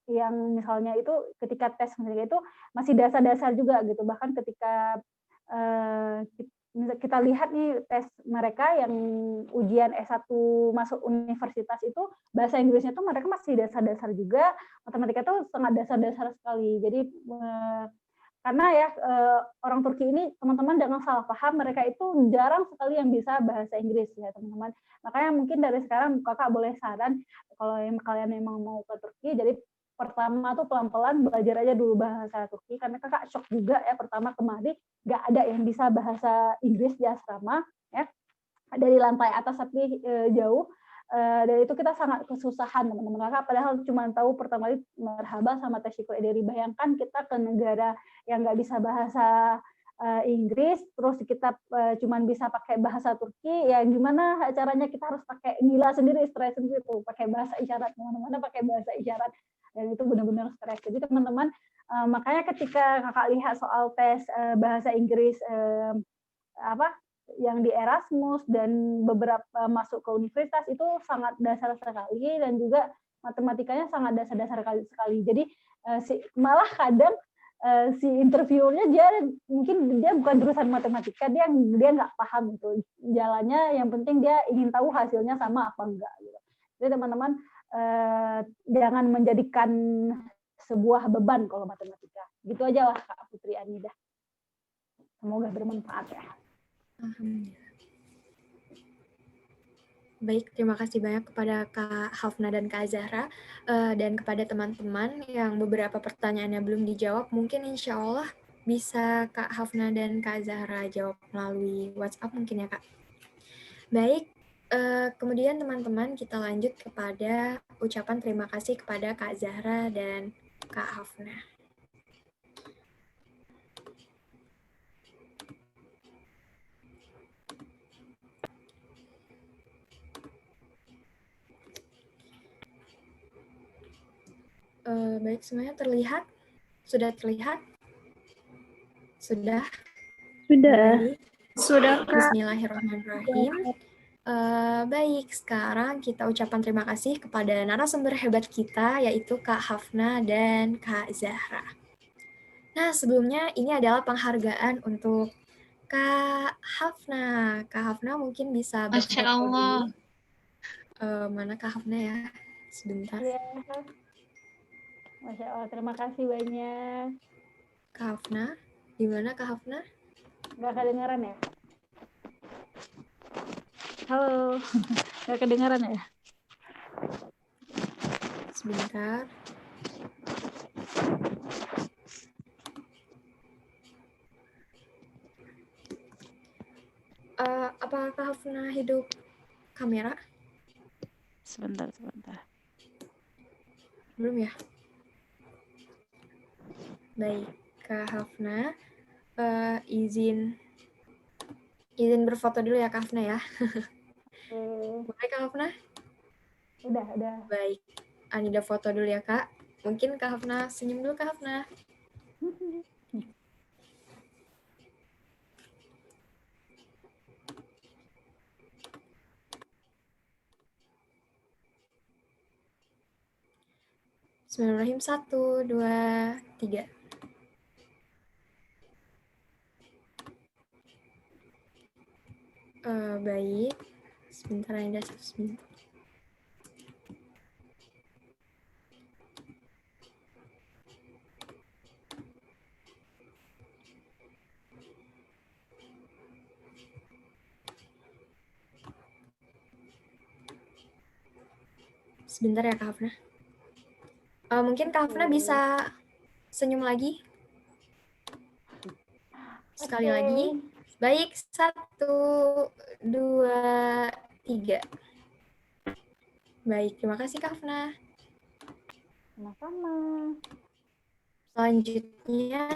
yang misalnya itu ketika tes matematika itu masih dasar-dasar juga gitu. Bahkan ketika kita lihat nih tes mereka yang ujian S1 masuk universitas itu, bahasa Inggrisnya tuh mereka masih dasar-dasar juga, matematika tuh sangat dasar-dasar sekali. Jadi karena ya orang Turki ini teman-teman jangan salah paham, mereka itu jarang sekali yang bisa bahasa Inggris ya teman-teman. Makanya mungkin dari sekarang kakak boleh saran, kalau kalian memang mau ke Turki, jadi pertama tuh pelan-pelan belajar aja dulu bahasa Turki, karena kakak shock juga ya pertama kemarin nggak ada yang bisa bahasa Inggris di asrama ya, dari lantai atas tapi jauh. Dan itu kita sangat kesusahan teman-teman kakak, padahal cuma tahu pertama kali merhaba sama tesyikul ederi. Bayangkan kita ke negara yang nggak bisa bahasa Inggris, terus kita cuma bisa pakai bahasa Turki, ya gimana caranya kita harus pakai gila sendiri, stres sendiri tuh, pakai bahasa isyarat, mana-mana pakai bahasa isyarat, dan itu benar-benar stres. Jadi teman-teman, makanya ketika kakak lihat soal tes bahasa Inggris yang di Erasmus dan beberapa masuk ke universitas itu sangat dasar sekali, dan juga matematikanya sangat dasar-dasar sekali. Jadi malah kadang si interviewernya mungkin dia bukan jurusan matematika, dia nggak paham itu jalannya, yang penting dia ingin tahu hasilnya sama apa enggak gitu. Jadi teman-teman jangan menjadikan sebuah beban kalau matematika. Gitu aja lah Kak Putri Anida. Semoga bermanfaat ya. Baik, terima kasih banyak kepada Kak Hafna dan Kak Zahra, dan kepada teman-teman yang beberapa pertanyaannya belum dijawab, mungkin insya Allah bisa Kak Hafna dan Kak Zahra jawab melalui WhatsApp mungkin ya Kak. Baik, Kemudian teman-teman kita lanjut kepada ucapan terima kasih kepada Kak Zahra dan Kak Hafna. Baik, semuanya terlihat? Sudah terlihat? Sudah? Sudah. Baik. Sudah, Kak. Bismillahirrahmanirrahim. Baik, sekarang kita ucapkan terima kasih kepada narasumber hebat kita, yaitu Kak Hafna dan Kak Zahra. Nah, sebelumnya ini adalah penghargaan untuk Kak Hafna. Kak Hafna mungkin bisa Masya berfoto Allah. dulu. Mana Kak Hafna ya? Sebentar. Ya, Masya Allah, terima kasih banyak. Kak Hafna, di mana Kak Hafna? Nggak kedengaran ya? Halo, nggak kedengaran ya? Sebentar. Apakah Kak Hafna hidup kamera? Sebentar. Belum ya? Baik, Kak Hafna, izin berfoto dulu ya Kak Hafna ya. Boleh Kak Hafna? Udah. Baik, Anida foto dulu ya Kak. Mungkin Kak Hafna senyum dulu Kak Hafna. Bismillahirrahmanirrahim. 1, 2, 3. Baik. Sebentar Anida, sebentar. Sebentar ya Kak Hafna. Mungkin Kak Hafna bisa senyum lagi. Sekali lagi. Baik, 1, 2, 3. Baik, terima kasih Kak Hafna. Sama-sama. Selanjutnya,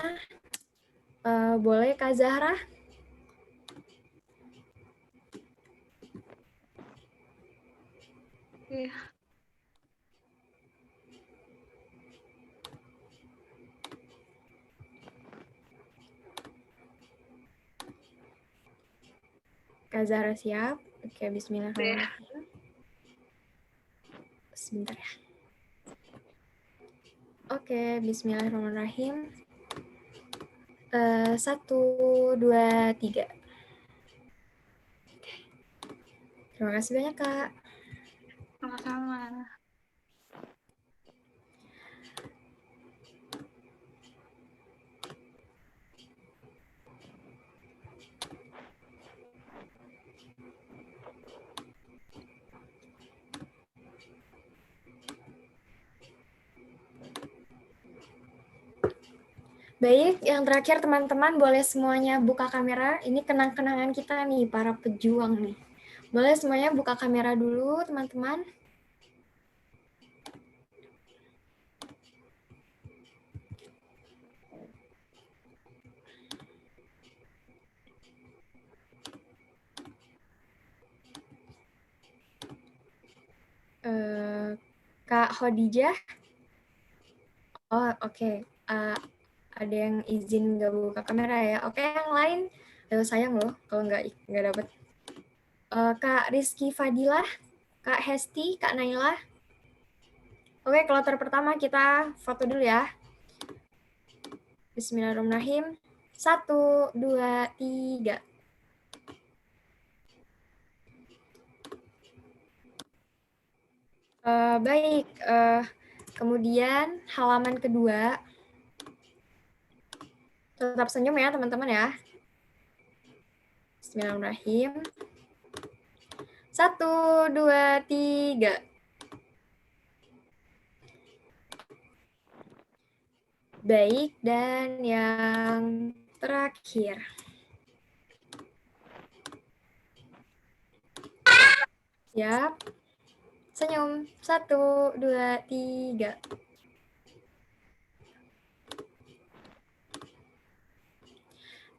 boleh Kak Zahra? Iya. Kak Zahra siap? Oke, bismillahirrahmanirrahim. Sebentar ya. Oke, bismillahirrahmanirrahim. 1, 2, 3. Terima kasih banyak, Kak. Sama-sama. Baik, yang terakhir teman-teman boleh semuanya buka kamera. Ini kenang-kenangan kita nih, para pejuang nih. Boleh semuanya buka kamera dulu, teman-teman. Kak Khadijah. Oh, oke. Ada yang izin nggak buka kamera ya. Oke, yang lain. Sayang loh kalau nggak dapet. Kak Rizky Fadilah, Kak Hesti, Kak Naila. Oke, kloter pertama kita foto dulu ya. Bismillahirrahmanirrahim. 1, 2, 3. Baik, kemudian halaman kedua. Tetap senyum ya teman-teman ya. Bismillahirrahmanirrahim. 1, 2, 3. Baik, dan yang terakhir. Siap. Senyum. 1, 2, 3.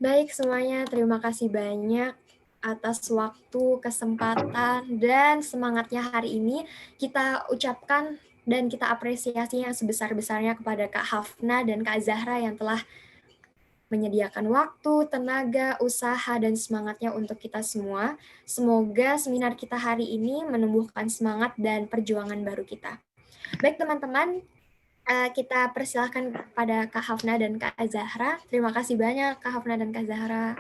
Baik semuanya, terima kasih banyak atas waktu, kesempatan, dan semangatnya hari ini. Kita ucapkan dan kita apresiasi yang sebesar-besarnya kepada Kak Hafna dan Kak Zahra yang telah menyediakan waktu, tenaga, usaha, dan semangatnya untuk kita semua. Semoga seminar kita hari ini menumbuhkan semangat dan perjuangan baru kita. Baik teman-teman, kita persilahkan kepada Kak Hafna dan Kak Zahra. Terima kasih banyak Kak Hafna dan Kak Zahra.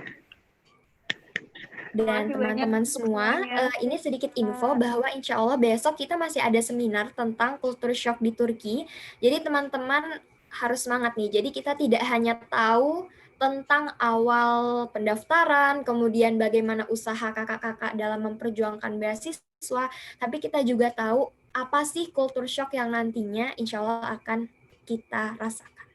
Dan teman-teman semua, ini sedikit info bahwa insya Allah besok kita masih ada seminar tentang culture shock di Turki. Jadi teman-teman harus semangat nih. Jadi kita tidak hanya tahu tentang awal pendaftaran, kemudian bagaimana usaha kakak-kakak dalam memperjuangkan beasiswa, tapi kita juga tahu apa sih culture shock yang nantinya insya Allah akan kita rasakan.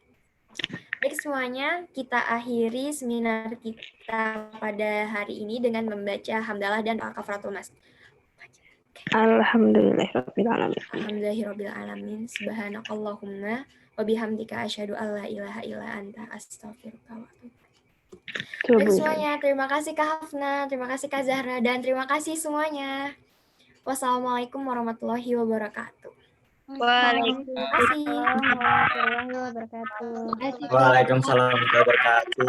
Baik semuanya, kita akhiri seminar kita pada hari ini dengan membaca hamdalah dan al-kafaratul mas. Alhamdulillahirrabbilalamin. Alhamdulillahirrabbilalamin. Subhanakallahumma wa bihamdika asyhadu an la ilaha illa anta astaghfiruka wa atubu ilaik. Baik semuanya, terima kasih Kak Hafna, terima kasih Kak Zahra, dan terima kasih semuanya. Wassalamualaikum warahmatullahi wabarakatuh. Waalaikumsalam warahmatullahi wabarakatuh. Waalaikumsalam warahmatullahi wabarakatuh.